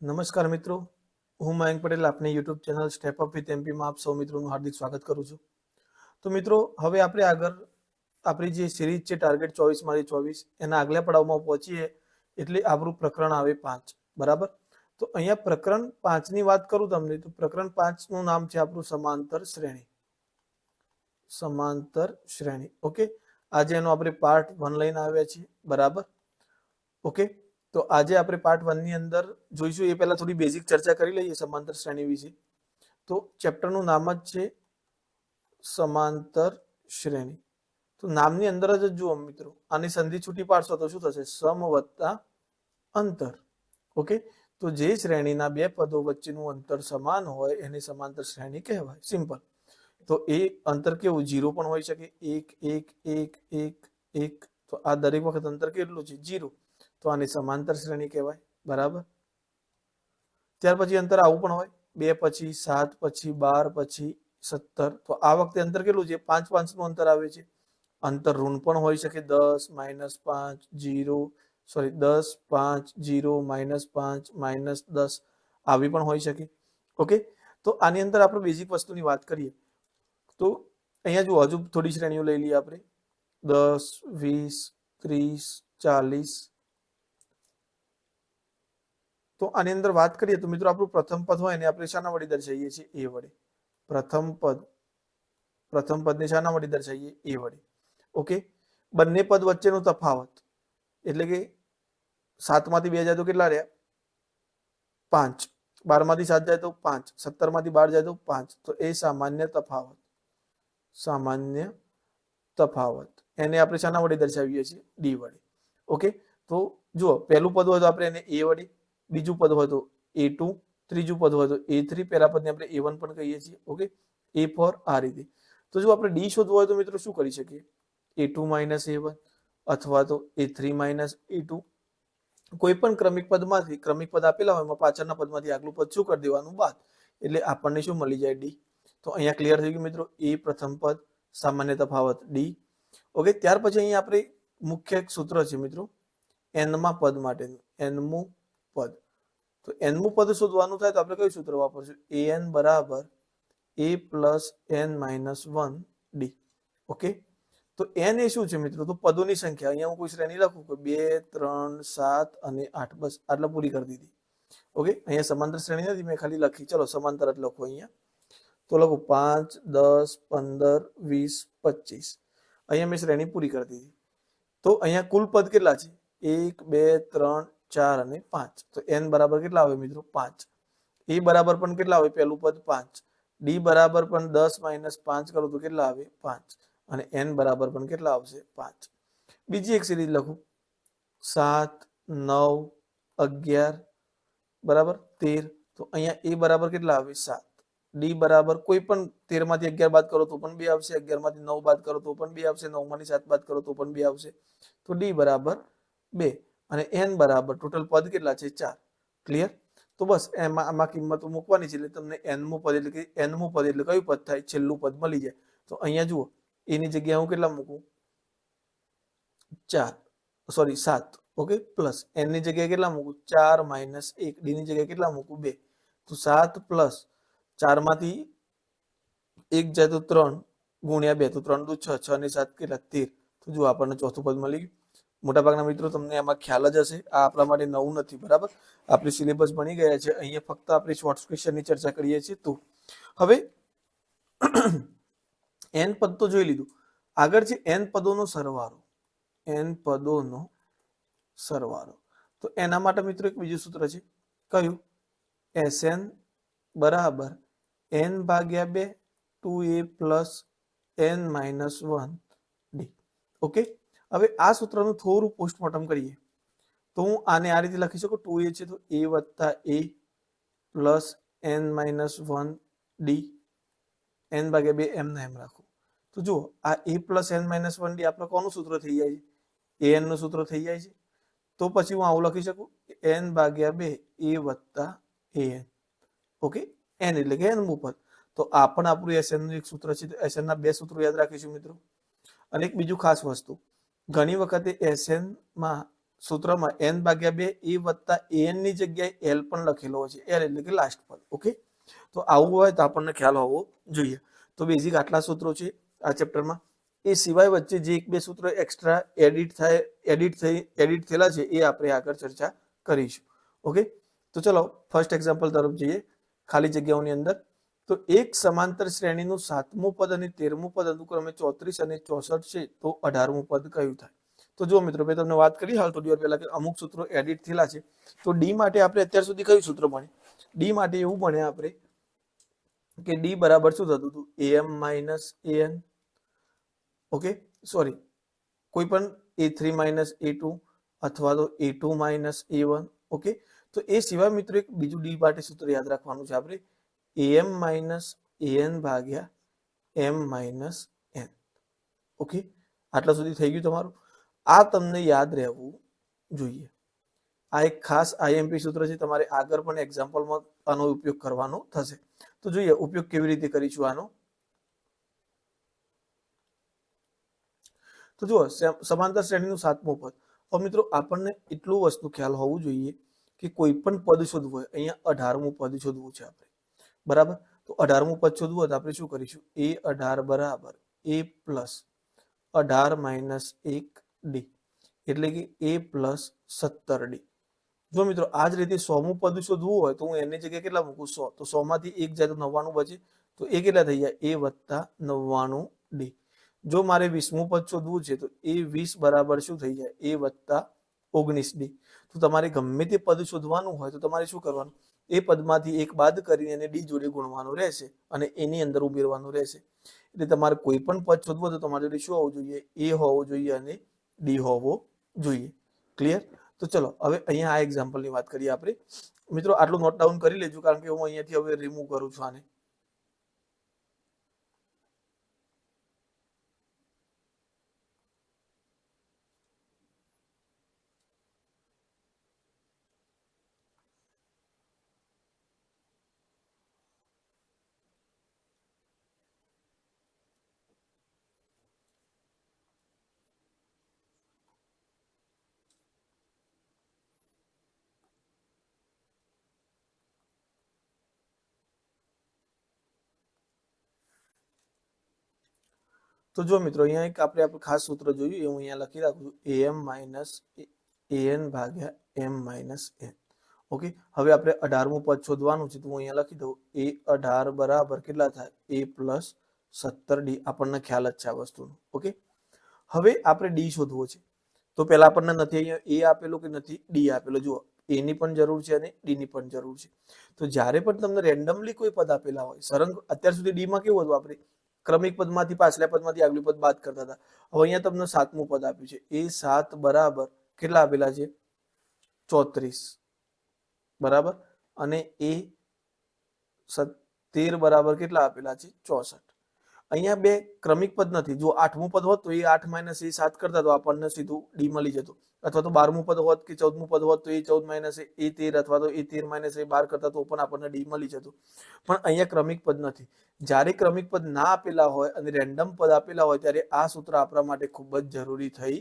નમસ્કાર મિત્રો, હું મયંક પટેલ આપની YouTube channel step up with એમપીમાં આપ સૌ મિત્રોનું હાર્દિક સ્વાગત કરું છું. તો મિત્રો, હવે આપણે આગળ આપણી જે સિરીઝ છે ટાર્ગેટ 24 એના આગલા પડાવમાં પહોંચીએ એટલે આપણું પ્રકરણ આવે 5. બરાબર? તો અહીંયા પ્રકરણ 5ની વાત કરું તમને તો પ્રકરણ 5નું નામ છે આપણું સમાંતર શ્રેણી. સમાંતર શ્રેણી. ઓકે, આજે એનો આપણે પાર્ટ 1 લઈને આવ્યા છીએ. બરાબર? ઓકે, તો આજે આપણે પાર્ટ 1 ની અંદર જોઈશું એ પહેલા થોડી બેઝિક ચર્ચા કરી લઈએ સમાંતર શ્રેણી વિશે. તો ચેપ્ટરનું નામ જ છે સમાંતર શ્રેણી. તો નામની અંદર જ જુઓ મિત્રો, આની સંધિ છૂટી પાડશો તો શું થશે? સમ વત્તા અંતર. ઓકે, તો જે શ્રેણીના બે પદો વચ્ચેનું અંતર સમાન હોય એને સમાંતર શ્રેણી કહેવાય. સિમ્પલ. તો એ અંતર કેવું? 0 પણ હોઈ શકે, 1 1 1 1 1. તો આ દરેક વખત અંતર કેટલું છે? 0. તો આની સમાંતર શ્રેણી કહેવાય. બરાબર? ત્યાર પછી અંતર આવું પણ હોય, 2 પછી 7 પછી 12 પછી 17. તો આ વખતે અંતર કેટલું છે? 5 5 નું અંતર આવે છે. અંતર ઋણ પણ હોઈ શકે, 10 -5 0 સોરી 10 5 0 -5 -10 આવી પણ હોઈ શકે. ઓકે, તો આની અંદર આપણે બેઝિક વસ્તુની વાત કરીએ તો અહીંયા જુઓ, હજુ થોડી શ્રેણીઓ લઈ લઈએ આપણે. 10 20 30 40. તો આની અંદર વાત કરીએ તો મિત્રો, આપણું પ્રથમ પદ હોય એને આપણે શાના વડે દર્શાવીએ છીએ? એ વડે. પ્રથમ પદને શાના વડે દર્શાવીએ? એ વડે. ઓકે, બંને પદ વચ્ચેનો તફાવત એટલે કે 7 માંથી 2 જાય તો કેટલા રહ્યા? 5. 12 માંથી 7 જાય તો 5. 17 માંથી 12 જાય તો 5. તો એ સામાન્ય તફાવત. સામાન્ય તફાવત એને આપણે શાના વડે દર્શાવીએ છીએ? ડી વડે. ઓકે, તો જુઓ, પહેલું પદ હોય તો આપણે એને એ વડે, બીજું પદ હોય તો A2, ત્રીજું પદ હોય તો A3, પહેલા પદને આપણે A1 પણ કહીએ છીએ. ઓકે, A4 આ રીતે. તો જો આપણે ડી શોધવું હોય તો મિત્રો શું કરી શકીએ? A2 - A1 અથવા તો A3 - A2. કોઈ પણ ક્રમિક પદમાંથી, ક્રમિક પદ આપેલા હોય એમાં પાછળના પદમાંથી આગલું પદ શું કરી દેવાનું? બાદ. એટલે આપણને શું મળી જાય? ડી. તો અહીંયા ક્લિયર થઈ ગયું મિત્રો. એ પ્રથમ પદ, સામાન્ય તફાવત ડી. ઓકે, ત્યાર પછી અહીંયા આપણે મુખ્ય એક સૂત્ર છે મિત્રો, એનમાં પદ માટેનું. એનમું પદ. તો એનમું પદ શોધવાનું થાય તો આપણે કયું સૂત્ર વાપરશું? an બરાબર a plus n minus 1 D. Okay, તો n એ શું છે મિત્રો? તો પદોની સંખ્યા. અહીંયા હું કોઈ શ્રેણી લખું કે 2 3 7 અને 8. બસ આટલા પૂરી કરી દીધી. ઓકે, અહીંયા સમાંતર શ્રેણી નથી, મેં ખાલી લખી. ચલો સમાંતર જ લખો અહીંયા. તો લખો 5 10 15 20 25. અહીંયા મેં શ્રેણી પૂરી કરી દીધી. તો અહીંયા કુલ પદ કેટલા છે? 1 2 3 4 અને 5. તો n બરાબર કેટલા આવે મિત્રો? 5. એ બરાબર પણ કેટલા આવે? પહેલું પદ 5. ડી બરાબર પણ 10 - 5 કરો તો કેટલા આવે? 5. અને n બરાબર પણ કેટલા આવશે? 5. બીજી એક સિરીઝ લખું, 7 9 11 બરાબર 13. તો અહીંયા એ બરાબર કેટલા આવે? 7. ડી બરાબર કોઈ પણ 13 માંથી 11 બાદ કરો તો પણ 2 આવશે, 11 માંથી 9 બાદ કરો તો પણ 2 આવશે, 9 માંથી 7 બાદ કરો તો પણ 2 આવશે. તો ડી બરાબર 2. અને n બરાબર ટોટલ પદ કેટલા છે? 4. ક્લિયર? તો બસ આમાં કિંમતો મૂકવાની છે એટલે તમને nમું પદ એટલે કે nમું પદ એટલે કયું પદ થાય? છેલ્લું પદ મળી જાય. તો અહીંયા જુઓ, એની જગ્યાએ હું કેટલા મૂકું? 4 સોરી 7. ઓકે, પ્લસ n ની જગ્યાએ કેટલા મૂકું? 4 - 1. ડી ની જગ્યાએ કેટલા મૂકું? 2. તો 7 પ્લસ 4 માંથી 1 જાય તો 3 ગુણ્યા 2 તો 3 દુ 6, 6 ને 7 કેટલા? 13. તો જો આપણને ચોથું પદ મળી ગયું. મોટાભાગના મિત્રો તમને આમાં ખ્યાલ જ હશે, આ આપણા માટે નવું નથી. બરાબર, આપણે સિલેબસ ભણી ગયા છે. અહીંયા ફક્ત આપણે શોર્ટ ક્વેશ્ચનની ચર્ચા કરીએ છીએ. તો હવે n પદ તો જોઈ લીધું. આગળ છે n પદોનો સરવાળો. n પદોનો સરવાળો. તો એના માટે મિત્રો એક બીજું સૂત્ર છે. કયું? Sn બરાબર n ભાગ્યા 2 2a plus n minus 1 D. Okay, હવે આ સૂત્રનું થોડું પોસ્ટમોર્ટમ કરીએ તો હું આને આ રીતે લખી શકું. 2a છે તો a વત્તા a plus n minus 1 D. n ભાગ્યા 2 એમને એમ રાખો. તો જુઓ, આ a plus n minus 1 D આપણે કોનું સૂત્ર થઈ જાય છે? an નું સૂત્ર થઈ જાય છે. તો પછી હું આવું લખી શકું, n ભાગ્યા 2 a વત્તા an. ઓકે, n એટલે કે nમું પદ. તો આ પણ આપણું SN નું એક સૂત્ર છે. તો SN ના બે સૂત્રો યાદ રાખીશું મિત્રો. અને એક બીજું ખાસ વસ્તુ, ઘણી વખતે SN માં સૂત્રમાં n ભાગ્યા 2 a વત્તા an ની જગ્યાએ l પણ લખેલો હોય છે, l એટલે કે લાસ્ટ પદ. ઓકે, તો આવું હોય તો આપણને ખ્યાલ હોવો જોઈએ. તો બેઝિક આટલા સૂત્રો છે આ ચેપ્ટરમાં. એ સિવાય વચ્ચે જે એક બે સૂત્રો એક્સ્ટ્રા એડિટ થયેલા છે એ આપણે આગળ ચર્ચા કરીશું. ઓકે, તો ચલો ફર્સ્ટ એક્ઝામ્પલ તરફ જઈએ. ખાલી જગ્યાઓની અંદર તો એક સમાંતર શ્રેણીનું 7મું પદ અને 13મું પદ અનુક્રમે 34 અને 64 છે, તો 18મું પદ કયું થાય? તો જો મિત્રો, મેં તમને વાત કરી હાલ થોડી વાર પહેલા કે અમુક સૂત્રો એડિટ થયેલા છે. તો ડી માટે આપણે અત્યાર સુધી કયું સૂત્ર ભણે? ડી માટે એવું ભણ્યા આપણે કે ડી બરાબર શું થતું હતું? am minus an. Okay, sorry, કોઈ પણ a3 માઇનસ a2 અથવા તો a2 માઇનસ a1. ઓકે, તો એ સિવાય મિત્રો એક બીજું ડી માટે સૂત્ર યાદ રાખવાનું છે આપણે, am માઇનસ an ભાગ્યા m માઇનસ n. ઓકે, આટલા સુધી થઈ ગયું તમારું. આ તમને યાદ રહેવું જોઈએ. આ એક ખાસ આઈએમપી સૂત્ર છે, તમારે આગળ પણ એક્ઝામ્પલમાં આનો ઉપયોગ કરવાનો થશે. તો જોઈએ ઉપયોગ કેવી રીતે કરીશું આનો. તો જુઓ, સમાંતર શ્રેણીનું 7મું પદ. હવે મિત્રો આપણને એટલું વસ્તુ ખ્યાલ હોવું જોઈએ કે કોઈ પણ પદ શોધવું હોય, અહીંયા 18મું પદ શોધવું છે આપણે, બરાબર. તો 18મું પદ શોધવું હોય તો આપણે શું કરીશું? a18 બરાબર a પ્લસ 18 માઇનસ 1d એટલે કે a પ્લસ 17d. જો મિત્રો આ જ રીતે 100મું પદ શોધવું હોય તો હું એની જગ્યાએ કેટલા મૂકું? 100. તો 100 માંથી 1 જાય તો 99 બચે, તો એ કેટલા થઈ જાય? a વત્તા 99d. જો મારે 20મું પદ શોધવું છે તો એ 20 બરાબર શું થઈ જાય? a વત્તા 19d. તો તમારે ગમે તે પદ શોધવાનું હોય તો તમારે શું કરવાનું? એ પદમાંથી એક બાદ કરીને એને ડી જોડે ગુણવાનું રહેશે અને એની અંદર ઉમેરવાનું રહેશે. એટલે તમારે કોઈ પણ પદ શોધવું હોય તો તમારી જોડે શું હોવું જોઈએ? a હોવો જોઈએ અને ડી હોવો જોઈએ. ક્લિયર? તો ચલો હવે અહીંયા આ એક્ઝામ્પલની વાત કરીએ આપણે. મિત્રો આટલું નોટ ડાઉન કરી લેજો, કારણ કે હું અહીંયાથી હવે રિમૂવ કરું છું આને. તો જો મિત્રો, અહીંયા એક આપણે ખાસ સૂત્ર જોયું, એ હું અહીંયા લખી રાખું છું, am માઇનસ an ભાગ્યા m માઇનસ n. ઓકે, હવે આપણે 18મું પદ શોધવાનું છે, તો હું અહીંયા લખી દઉં a18 બરાબર કેટલા થાય? a plus 17d. આપણને ખ્યાલ જ છે આ વસ્તુનો. ઓકે, હવે આપણે ડી શોધવો છે. તો પહેલા આપણને નથી અહીંયા a આપેલો કે નથી ડી આપેલો. જુઓ, a ની પણ જરૂર છે અને ડી ની પણ જરૂર છે. તો જ્યારે પણ તમને રેન્ડમલી કોઈ પદ આપેલા હોય, સરંગ અત્યાર સુધી ડી માં કેવું હતું? આપણે ક્રમિક પદમાંથી પાછલા પદમાંથી આગલું પદ બાદ કરતા હતા. હવે અહીંયા તમને 7મું પદ આપ્યું છે, એ 7 બરાબર કેટલા આપેલા છે? 34 બરાબર, અને એ 13 બરાબર કેટલા આપેલા છે? 64. અહીંયા બે ક્રમિક પદ નથી. જો 8મું પદ હોત તો એ 8 માઇનસ એ 7 કરતા તો આપણને સીધું ડી મળી જતું, અથવા તો 12મું પદ હોત કે 14મું પદ હોત તો એ 14 માઇનસ એ 13 અથવા તો એ 13 માઇનસ એ 12 કરતા તો પણ આપણને ડી મળી જતું. પણ અહીંયા ક્રમિક પદ નથી. જ્યારે ક્રમિક પદ ના આપેલા હોય અને રેન્ડમ પદ આપેલા હોય ત્યારે આ સૂત્ર આપણા માટે ખૂબ જ જરૂરી થઈ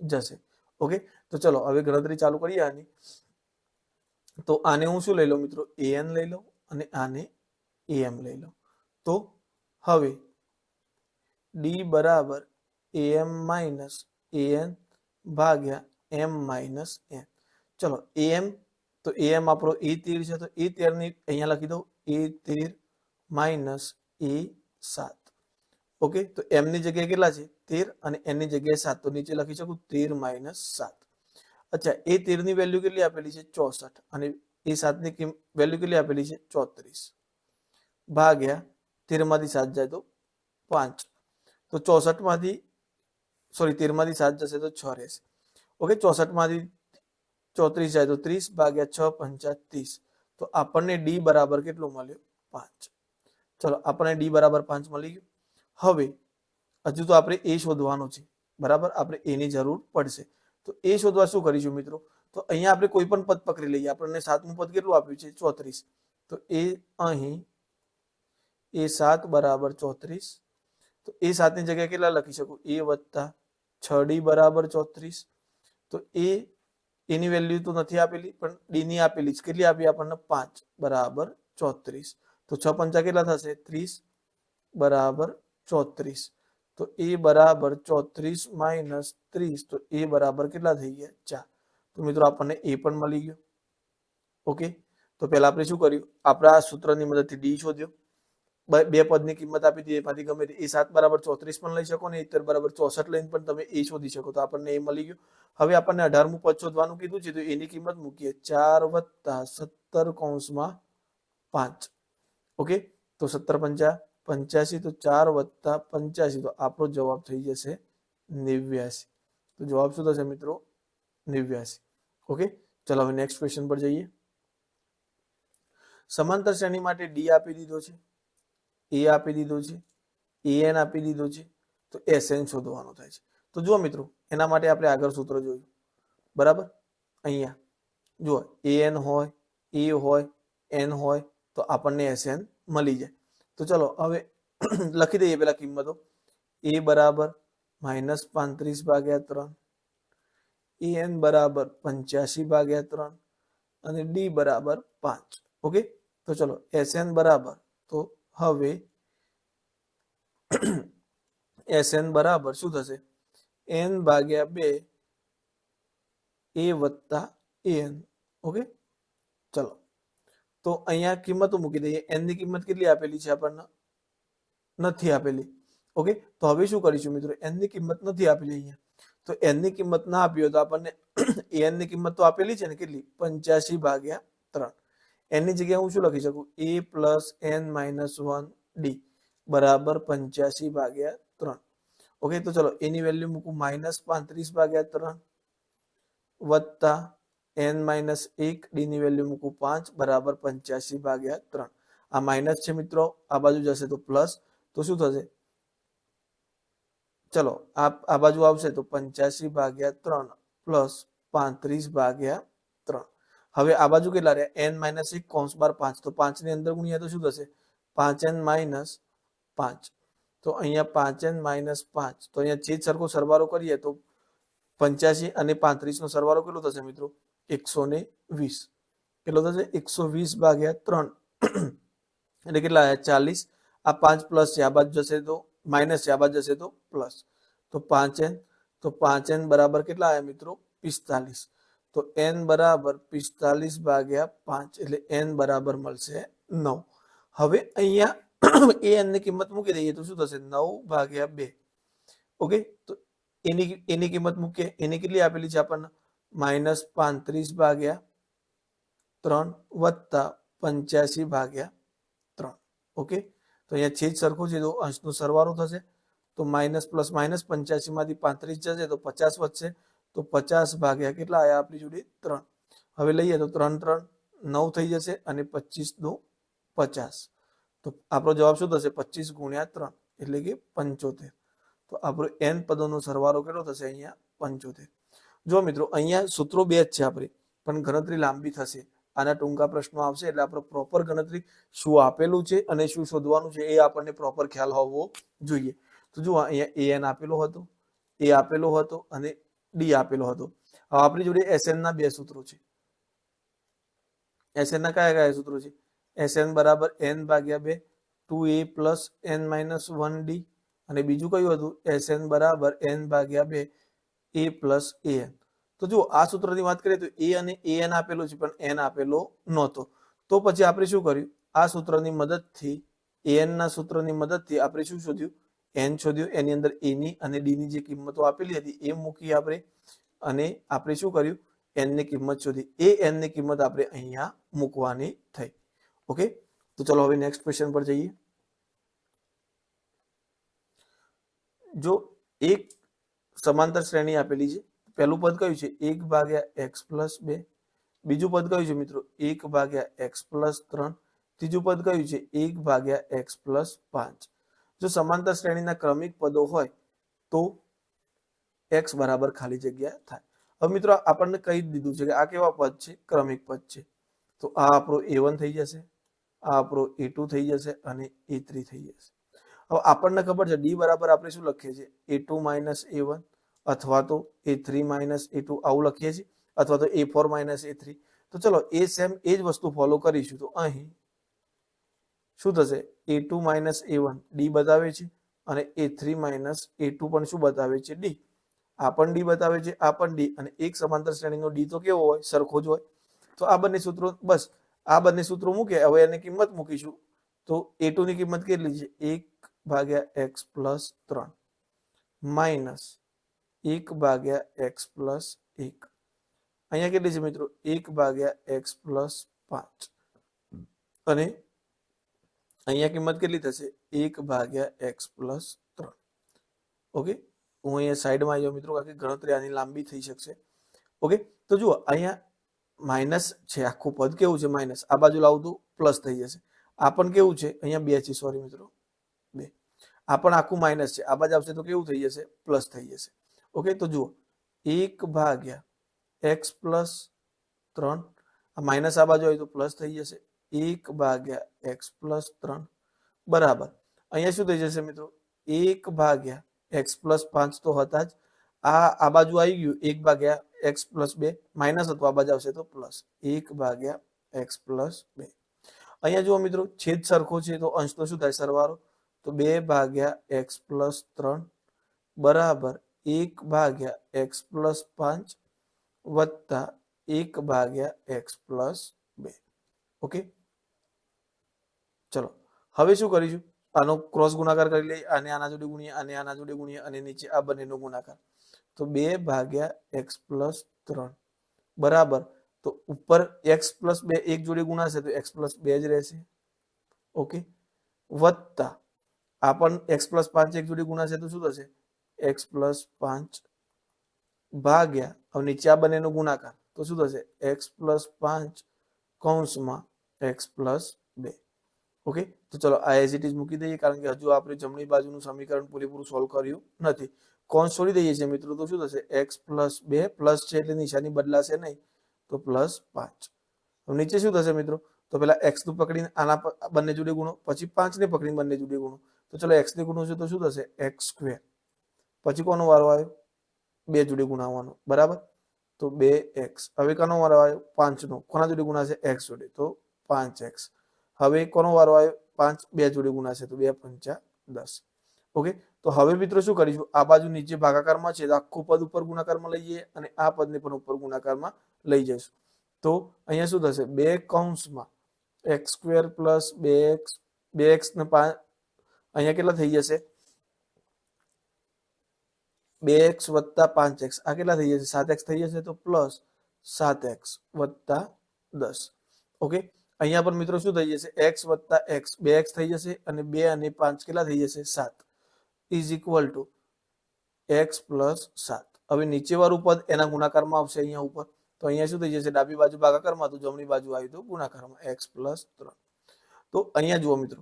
જશે. ઓકે, તો ચલો હવે ગણતરી ચાલુ કરીએ આની. તો આને હું શું લઈ લઉં મિત્રો? an લઈ લઉં અને આને am લઈ લઉં. તો હવે ડી બરાબર am માઇનસ an ભાગ્યા m માઇનસ n. ચલો am, તો am આપણો a13 છે, તો a13 ની અહીંયા લખી દઉં a13 માઇનસ a7. ઓકે, તો m ની જગ્યાએ કેટલા છે? 13 અને n ની જગ્યાએ 7. તો નીચે લખી શકું 13 માઇનસ 7. અચ્છા, a13 ની વેલ્યુ કેટલી આપેલી છે? 64. અને a7 ની વેલ્યુ કેટલી આપેલી છે? 34 ભાગ્યા 13 માંથી 7 જાય તો 5. તો 64 માંથી, સોરી, 13 માંથી 7 જશે તો 6 રહેશે. ઓકે, 64 માંથી 34 જાય તો 30 ભાગ્યા 6 પંચા 30. તો આપણને ડી બરાબર કેટલું મળ્યું? 5. ચલો, આપણને ડી બરાબર 5 મળી ગયું. હવે હજુ તો આપણે એ શોધવાનું છે, બરાબર. આપણે એની જરૂર પડશે. તો એ શોધવા શું કરીશું મિત્રો? તો અહીંયા આપણે કોઈ પણ પદ પકડી લઈએ. આપણને 7મું પદ કેટલું આપ્યું છે? 34. તો એ અહીં a7 બરાબર 34. તો a7 ની જગ્યાએ કેટલા લખી શકું? a વત્તા 6d બરાબર 34. તો એ એની વેલ્યુ તો નથી આપેલી, પણ ડી ની આપેલી છે. કેટલી આપી આપણને? 5 બરાબર 34. તો 6 પંચા કેટલા થશે? 30 બરાબર 34. તો એ બરાબર 34 માઇનસ 30. તો એ બરાબર કેટલા થઈ ગયા? 4. તો મિત્રો આપણને એ પણ મળી ગયો. ઓકે, તો પહેલા આપણે શું કર્યું? આપણે આ સૂત્રની મદદથી ડી શોધ્યો. બે પદની કિંમત આપી દીધી, એમાંથી ગમે તે. એ 7 બરાબર 34 પણ લઈ શકો ને 71 બરાબર 64 લઈને પણ તમે એ શોધી શકો. તો આપણને એ મળી ગયું. હવે આપણને 18મું પદ શોધવાનું કીધું છે, તો એની કિંમત મૂકીએ 4 + 17 કૌંસમાં 5. ઓકે, તો 17 પંચા 85. તો 4 + 85. તો આપણો જવાબ થઈ જશે 89. તો જવાબ શું થશે મિત્રો? 89. ઓકે, ચલો હવે નેક્સ્ટ ક્વેશ્ચન પર જઈએ. સમાંતર શ્રેણી માટે ડી આપી દીધો છે, એ આપી દીધો છે, એન આપી દીધો છે. તો એસએન શોધવાનો થાય છે. તો જુઓ મિત્રો, એના માટે આપણે આગળ સૂત્ર જોયું. બરાબર, અહીંયા જુઓ, એન હોય, એ હોય, એન હોય, તો આપણને એસએન મળી જાય. તો ચલો હવે લખી દઈએ પેલા કિંમતો. એ બરાબર -35/3, એન બરાબર 85/3 અને ડી બરાબર 5. ઓકે, તો ચલો એસએન બરાબર, તો હવે એસએન બરાબર શું થશે? n/2 એ વત્તા એન. ઓકે, ચલો તો અહીંયા કિંમતો મૂકી દઈએ. એન ની કિંમત કેટલી આપેલી છે આપણને? નથી આપેલી. ઓકે, તો હવે શું કરીશું મિત્રો? એન ની કિંમત નથી આપેલી અહીંયા. તો એન ની કિંમત ના આપી હોય તો આપણને એન ની કિંમત તો આપેલી છે ને, કેટલી? 85/3. એન ની જગ્યાએ હું શું લખી શકું? a + n - 1 ડી બરાબર 85/3. ઓકે, તો ચલો એની વેલ્યુ મૂકું -35/3 વત્તા n - 1 ડી ની વેલ્યુ મૂકું 5 બરાબર 85/3. આ માઇનસ છે મિત્રો, આ બાજુ જશે તો પ્લસ. તો શું થશે? ચલો આ બાજુ આવશે તો 85/3 પ્લસ 35/3. હવે આ બાજુ કેટલા રહ્યા? n - 1 કૌંસ બાર 5. તો 5 ની અંદર ગુણ્યા તો શું થશે? 5n - 5. તો અહીંયા 5n - 5. તો અહીંયા છેદ સરખો સરવાળો કરીએ તો 85 અને 35 નો સરવાળો કેટલો થશે મિત્રો? 120. કેટલો થશે? 120/3 એટલે કેટલા આવ્યા? 40. આ 5 પ્લસ છે, આ બાજુ જશે તો માઇનસ છે, આ બાજુ જશે તો પ્લસ. તો 5n. તો 5n બરાબર કેટલા આવ્યા મિત્રો? 45. તો n બરાબર 45/5 એટલે n બરાબર મળશે 9. હવે અહીંયા an ની કિંમત મૂકી દઈએ તો શું થશે? 9/2. ઓકે, તો એની કિંમત મૂકીએ. એની કેટલી આપેલી છે આપણને? -35/3 વત્તા 85/3. ઓકે, તો અહીંયા છેદ સરખો છે તો અંશનો સરવાળો થશે. તો માઇનસ પ્લસ માઇનસ 85 માંથી 35 જશે તો 50 વધશે. તો 50 કેટલા આવ્યા આપણી જોડે? 3. હવે લઈએ તો 3 3 9 થઈ જશે અને 25 × 50. તો આપણો જવાબ શું થશે? 25 × 3 એટલે કે 75. તો આપણો n પદોનો સરવાળો કેટલો થશે? અહીંયા 75. જો મિત્રો, અહીંયા સૂત્રો 2 જ છે આપણે, પણ ગણતરી લાંબી થશે. આના ટૂંકા પ્રશ્નો આવશે એટલે આપણે પ્રોપર ગણતરી શું આપેલું છે અને શું શોધવાનું છે એ આપણને પ્રોપર ખ્યાલ હોવો જોઈએ. તો જુઓ, અહીંયા an આપેલો હતો, એ આપેલો હતો અને ડી આપેલો હતો. હવે આપણી જોડે એસએન ના 2 સૂત્રો છે. એસએન ના કયા કયા સૂત્રો છે? એસએન બરાબર n/2 2a + n - 1 ડી અને બીજું કયું હતું? એસએન બરાબર n/2 a + an. તો જુઓ, આ સૂત્રની વાત કરીએ તો a અને an આપેલો છે, પણ n આપેલો નહોતો. તો પછી આપણે શું કર્યું? આ સૂત્રની મદદથી, an ના સૂત્રની મદદથી આપણે શું શોધ્યું? n શોધ્યું. એની અંદર a ની અને d ની જે કિંમતો આપેલી હતી એ મૂકી આપણે, અને આપણે શું કર્યું? n ની કિંમત શોધી. એ n ની કિંમત આપણે અહીંયા મૂકવાની થઈ. ઓકે, તો ચલો હવે નેક્સ્ટ ક્વેશ્ચન પર જઈએ. જો એક સમાંતર શ્રેણી આપેલી છે, પહેલું પદ કયું છે? 1/x + 2. બીજું પદ કયું છે મિત્રો? 1/x + 3. ત્રીજું પદ કયું છે? 1/x + 5. જો સમાંતર શ્રેણીના ક્રમિક પદો હોય તો x બરાબર ખાલી જગ્યા થાય. હવે મિત્રો, આપણને કહી દીધું છે કે આ કેવા પદ છે? ક્રમિક પદ છે. તો આ આપણો a1 થઈ જશે, આ આપણો a2 થઈ જશે અને a3 થઈ જશે. હવે આપણને ખબર છે ડી બરાબર આપણે શું લખીએ છીએ? a2 - a1 અથવા તો a3 - a2 આવું લખીએ છીએ. અથવા તો A4 માઇનસ A3. તો ચલો એ સેમ એ જ વસ્તુ ફોલો કરીશું. તો અહીં શું થશે? A2 માઇનસ A1 ડી બતાવે છે અને A3 માઇનસ A2 પણ શું બતાવે છે? ડી. આ પણ ડી બતાવે છે, આ પણ ડી, અને એક સમાંતર શ્રેણીનો ડી તો કેવો હોય? સરખો જ હોય. તો આ બંને સૂત્રો, બસ આ બંને સૂત્રો મૂકે. હવે એની કિંમત મૂકીશું. તો A2 ની કિંમત કેટલી છે? 1/x plus 3 minus 1/x plus 1. અહીંયા કેટલી છે મિત્રો? 1/x plus 5. અને અહીંયા કિંમત કેટલી થશે? 1/x plus 3. ઓકે, હું અહીંયા સાઈડમાં આવી જાઉં મિત્રો, કારણ કે ગણતરી આની લાંબી થઈ શકશે. ઓકે, તો જુઓ અહીંયા માઇનસ છે, આખું પદ કેવું છે? માઇનસ. આ બાજુ લાવું તો પ્લસ થઈ જશે. આ પણ કેવું છે? અહીંયા 2 છે, સોરી મિત્રો 2. આ પણ આખું માઇનસ છે, આ બાજુ આવશે તો કેવું થઈ જશે? પ્લસ થઈ જશે. ઓકે, તો જુઓ 1/x પ્લસ 3, આ માઇનસ આ બાજુ આવી તો પ્લસ થઈ જશે. 1/x પ્લસ 3 બરાબર અહીંયા શું થઈ જશે મિત્રો? 1/x પ્લસ 5 તો હતા જ. આ બાજુ આવી ગયું 1/x પ્લસ 2, માઇનસ હતું, આ બાજુ આવશે તો પ્લસ. 1/x plus 2. અહીંયા જુઓ મિત્રો, છેદ સરખો છે તો અંશ તો શું થાય? સરવાળો. તો 2/x પ્લસ 3 બરાબર 1/x પ્લસ 5 વત્તા 1/x પ્લસ 2. ઓકે, ચલો હવે શું કરીશું? આનો ક્રોસ ગુણાકાર કરી લઈએ. આને આના જોડે ગુણીએ, આને આના જોડે ગુણીએ, અને નીચે આ બંનેનો ગુણાકાર. તો 2/x પ્લસ 3 બરાબર, તો ઉપર x પ્લસ 2 એક જોડે ગુણાશે તો x પ્લસ 2 જ રહેશે. ઓકે, વત્તા આ પણ x પ્લસ 5 એક જોડે ગુણાશે તો શું થશે? x પ્લસ 5 ભાગ્યા, હવે નીચે આ બંનેનો ગુણાકાર તો શું થશે? x પ્લસ 5 કૌંસમાં x પ્લસ 2. ઓકે, તો ચલો આ એઝ ઇટ ઇઝ મૂકી દઈએ, કારણ કે હજુ આપણે જમણી બાજુનું સમીકરણ પૂરેપૂરું સોલ્વ કર્યું નથી. કૌંસ છોડી દઈએ છીએ મિત્રો, તો શું થશે? x પ્લસ 2 પ્લસ છે એટલે નિશાની બદલાશે નહીં, તો પ્લસ 5. હવે નીચે શું થશે મિત્રો? તો પેલા x નું પકડીને આના બંને જોડે ગુણો, પછી 5 ને પકડીને બંને જોડે ગુણો. તો ચલો x ને ગુણો છે તો શું થશે? x square. પછી કોનો વારો આવ્યો? 2 જોડે ગુણાવવાનો, બરાબર, તો 2x. હવે કોનો વારો આવ્યો? 5 નો. કોના જોડે ગુણાશે? x જોડે, તો 5x. હવે કોનો વારો આવ્યો? 5 2 જોડે ગુણાશે તો 2 5 10. ઓકે, તો હવે મિત્રો શું કરીશું? આ બાજુ નીચે ભાગાકારમાં છે, આખું પદ ઉપર ગુણાકારમાં લઈ જઈએ અને આ પદને પણ ઉપર ગુણાકારમાં લઈ જઈશું. તો અહીંયા શું થશે? 2 કૌંસમાં x square plus 2x, 2x ને 5, અહીંયા કેટલા થઈ જશે? 2x વત્તા 5x, આ કેટલા થઈ જશે? 7x થઈ જશે, તો પ્લસ 7x વત્તા 10. ઓકે, અહીંયા પણ મિત્રો શું થઈ જશે? x વત્તા x, 2x થઈ જશે, અને 2 અને 5 કેટલા થઈ જશે? 7 is equal to x plus 7. હવે નીચે વાળું પદ એના ગુણાકારમાં આવશે અહીંયા ઉપર, તો અહીંયા શું થઈ જશે? ડાબી બાજુ ભાગાકારમાં, તો જમણી બાજુ આવી તો ગુણાકારમાં, x પ્લસ 3. તો અહીંયા જુઓ મિત્રો,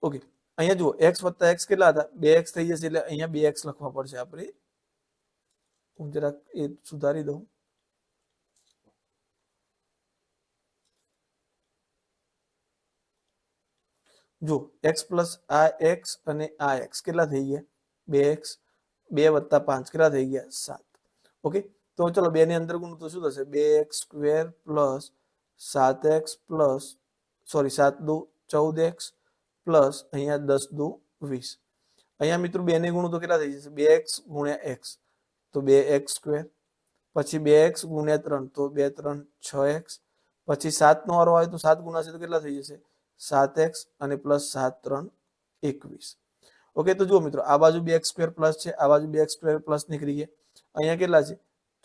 ઓકે, અહીંયા જુઓ x વત્તા x કેટલા હતા? 2x થઈ જશે, એટલે અહીંયા 2x લખવા પડશે આપણે. હું જરાક એ સુધારી દઉં. જો x પ્લસ આ x અને આ x કેટલા થઈ ગયા? 2x. 2 વત્તા 5 કેટલા થઈ ગયા? 7. ઓકે, તો ચલો 2 ની અંદર ગુણો તો શું થશે? 2x square plus 7x plus, sorry 7 દુ 14x પ્લસ અહીંયા 10 દુ 20. અહીંયા મિત્રો 2 ને ગુણો તો કેટલા થઈ જશે? 2x ગુણ્યા x તો 2x સ્ક્વેર, પછી 2x ગુણ્યા 3 તો 2 3 6x, પછી 7 નો વારો આવે તો 7 ગુણાશે તો કેટલા થઈ જશે? 7x અને પ્લસ 7 3 21. ઓકે, તો જુઓ મિત્રો, આ બાજુ 2x સ્ક્વેર પ્લસ છે, આ બાજુ 2x સ્ક્વેર પ્લસ નીકળી ગયા. અહીંયા કેટલા છે?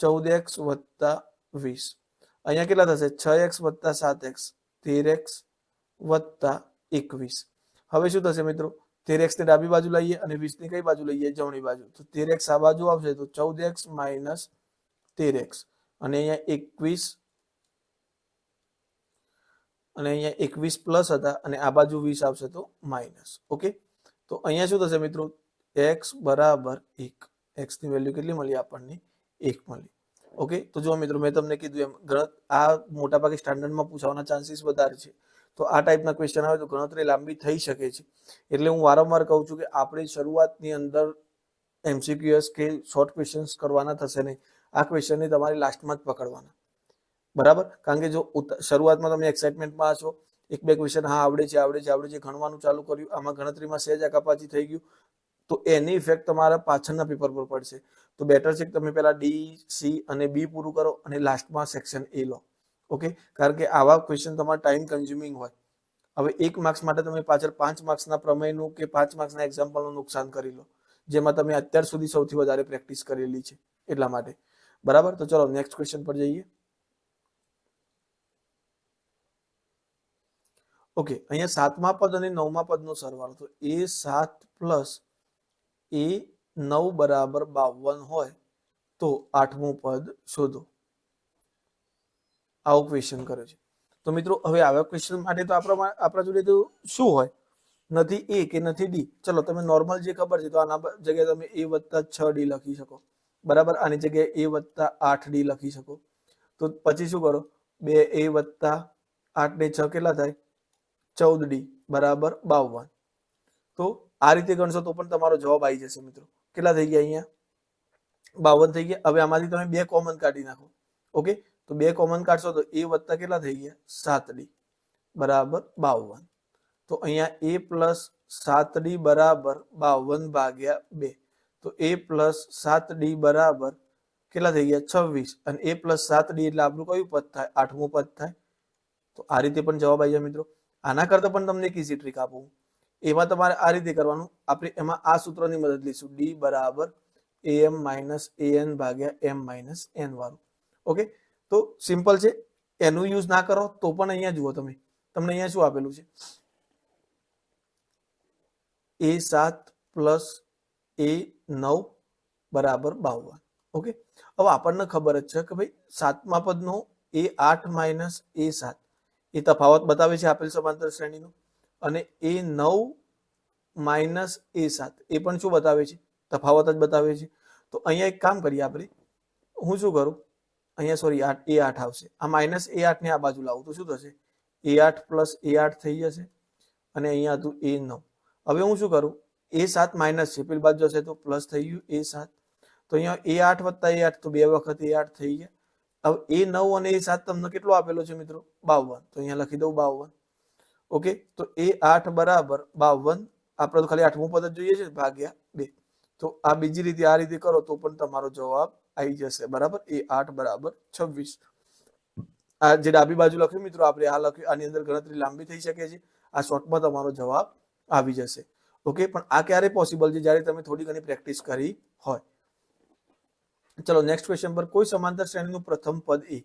14x વત્તા 20. અહીંયા કેટલા થશે? 6x વત્તા 7x 13x વત્તા 21. હવે શું થશે મિત્રો? 13x ને ડાબી બાજુ લઈએ અને 20 ની કઈ બાજુ લઈએ? જમણી બાજુ. તો 13x આ બાજુ આવશે તો 14x માઇનસ 13x, અને અહીંયા 21, અને અહીંયા 21 પ્લસ હતા, અને આ બાજુ 20 આવશે તો માઇનસ. ઓકે, તો અહીંયા શું થશે મિત્રો? x બરાબર 1. x ની વેલ્યુ કેટલી મળી આપણને? 1 મળી. ઓકે, તો જો મિત્રો, મેં તમને કીધું એમ આ મોટા ભાગે સ્ટાન્ડર્ડમાં પૂછવાના ચાન્સીસ વધારે છે. તો આ ટાઈપના ક્વેશ્ચન આવે તો ગણતરી લાંબી થઈ શકે છે. એટલે હું વારંવાર કહું છું કે આપણે શરૂઆતની અંદર MCQs કે શોર્ટ ક્વેશ્ચન્સ કરવાના થશે નહીં. આ ક્વેશ્ચનને તમારે લાસ્ટમાં જ પકડવાના, બરાબર. કારણ કે જો શરૂઆતમાં તમે એક્સાઇટમેન્ટમાં છો, એક બે ક્વેશ્ચન હા આવડે છે ગણવાનું ચાલુ કર્યું, આમાં ગણતરીમાં સહેજ આકાપાછી થઈ ગયું, તો એની ઇફેક્ટ તમારા પાછળના પેપર પર પડશે. તો બેટર છે કે તમે પહેલા ડી, સી અને બી પૂરું કરો અને લાસ્ટમાં સેક્શન એ લો. ઓકે, કારણ કે આવા ક્વેશ્ચન તમારા ટાઈમ કન્ઝ્યુમિંગ હોય. હવે 1 માર્ક્સ માટે તમે પાછળ 5 માર્ક્સના પ્રમેયનું કે 5 માર્ક્સના એક્ઝામ્પલનું નુકસાન કરી લો, જેમાં તમે અત્યાર સુધી સૌથી વધારે પ્રેક્ટિસ કરેલી છે એટલા માટે, બરાબર. તો ચલો નેક્સ્ટ ક્વેશ્ચન પર જઈએ. ઓકે, અહીંયા 7મા પદ અને 9મા પદનો સરવાળો, તો A7 પ્લસ A9 બરાબર 52 હોય તો 8મું પદ શોધો. આવો ક્વેશ્ચન કર્યો છે. તો મિત્રો હવે આવા ક્વેશ્ચન માટે તો આપણા જોડે તો શું હોય, નથી એ કે નથી ડી. ચલો તમે નોર્મલ જે ખબર છે તો આના જગ્યાએ તમે A + 6D લખી શકો, બરાબર. આની જગ્યાએ A + 8D લખી શકો. તો પછી શું કરો, 2A + 8 ને 6 કેટલા થાય, 14D બરાબર 52. તો આ રીતે ગણશો તો પણ તમારો જવાબ આવી જશે મિત્રો. કેટલા થઈ ગયા અહીંયા, 52 થઈ ગયા. હવે આમાંથી તમે 2 કોમન કાઢી નાખો. ઓકે, તો 2 કોમન કાઢશો તો A વત્તા કેટલા થઈ ગયા, 7D બરાબર 52. તો અહીંયા A + 7D બરાબર 52 ભાગ્યા 2. તો A + 7D બરાબર કેટલા થઈ ગયા, 26. અને A + 7D એટલે આપણું કયું પદ થાય, 8મું પદ થાય. તો આ રીતે પણ જવાબ આવી જાય મિત્રો. આના કરતા પણ તમને એક ઇઝી ટ્રીક આપું, એમાં તમારે આ રીતે કરવાનું. આપણે એમાં આ સૂત્રની મદદ લઈશું, D બરાબર AM - AN ભાગ્યા M - N વાળું. ઓકે, તો સિમ્પલ છે. એનું યુઝ ના કરો તો પણ અહીંયા જુઓ તમે, તમને અહીંયા શું આપેલું છે, A7 પ્લસ A9 બરાબર 52. ઓકે, હવે આપણને ખબર જ છે કે ભાઈ 7મા પદનો A8 માઇનસ A7 એ તફાવત બતાવે છે આપેલ સમાંતર શ્રેણીનો, અને A9 માઇનસ A7 એ પણ શું બતાવે છે, તફાવત જ બતાવે છે. તો અહીંયા એક કામ કરીએ આપણે, હું શું કરું, અહીંયા સોરી A8 આવશે, આ માઇનસ A8 ને આ બાજુ લાવું તો શું થશે, A8 પ્લસ A8 થઈ જશે, અને અહીંયા હતું A9. હવે હું શું કરું, A7 માઇનસ છે, પેલી બાજુ જશે તો પ્લસ થઈ ગયું A7. તો અહીંયા A8 વત્તા A8 તો 2 વખત A8 થઈ ગયા. હવે A9 અને A7 તમને કેટલો આપેલો છે મિત્રો, 52. તો અહીંયા લખી દઉં 52. ઓકે, તો A8 બરાબર 52, આપણે તો ખાલી 8મું પદ જ જોઈએ છે, ભાગ્યા 2. તો આ બીજી રીતે આ રીતે કરો તો પણ તમારો જવાબ આવી જશે, બરાબર. A8 બરાબર 26. આ જે ડાબી બાજુ લખ્યું મિત્રો આપણે આ લખ્યું, આની અંદર ગણતરી લાંબી થઈ શકે છે, આ શોર્ટમાં તમારો જવાબ આવી જશે. ઓકે, પણ આ ક્યારે પોસિબલ છે, જ્યારે તમે થોડી ઘણી પ્રેક્ટિસ કરી હોય. ચલો નેક્સ્ટ ક્વેશ્ચન પર, કોઈ સમાંતર શ્રેણીનું પ્રથમ પદ A,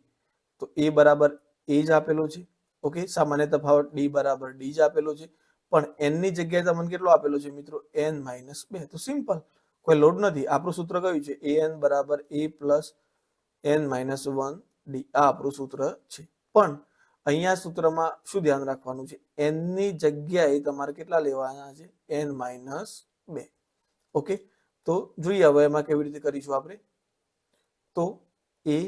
તો A બરાબર A જ આપેલો છે. ઓકે, સામાન્ય તફાવત D બરાબર D જ આપેલો છે, પણ n ની જગ્યાએ તમને કેટલો આપેલો છે મિત્રો, n - 2. તો સિમ્પલ, કોઈ લોડ નથી. આપણું સૂત્ર કયું છે, an બરાબર A પ્લસ n - 1D. આ આપણું સૂત્ર છે. પણ અહીંયા સૂત્રમાં શું ધ્યાન રાખવાનું છે, n ની જગ્યાએ તમારે કેટલા લેવાના છે, n - 2. ઓકે, તો જોઈએ હવે એમાં કેવી રીતે કરીશું આપણે. તો A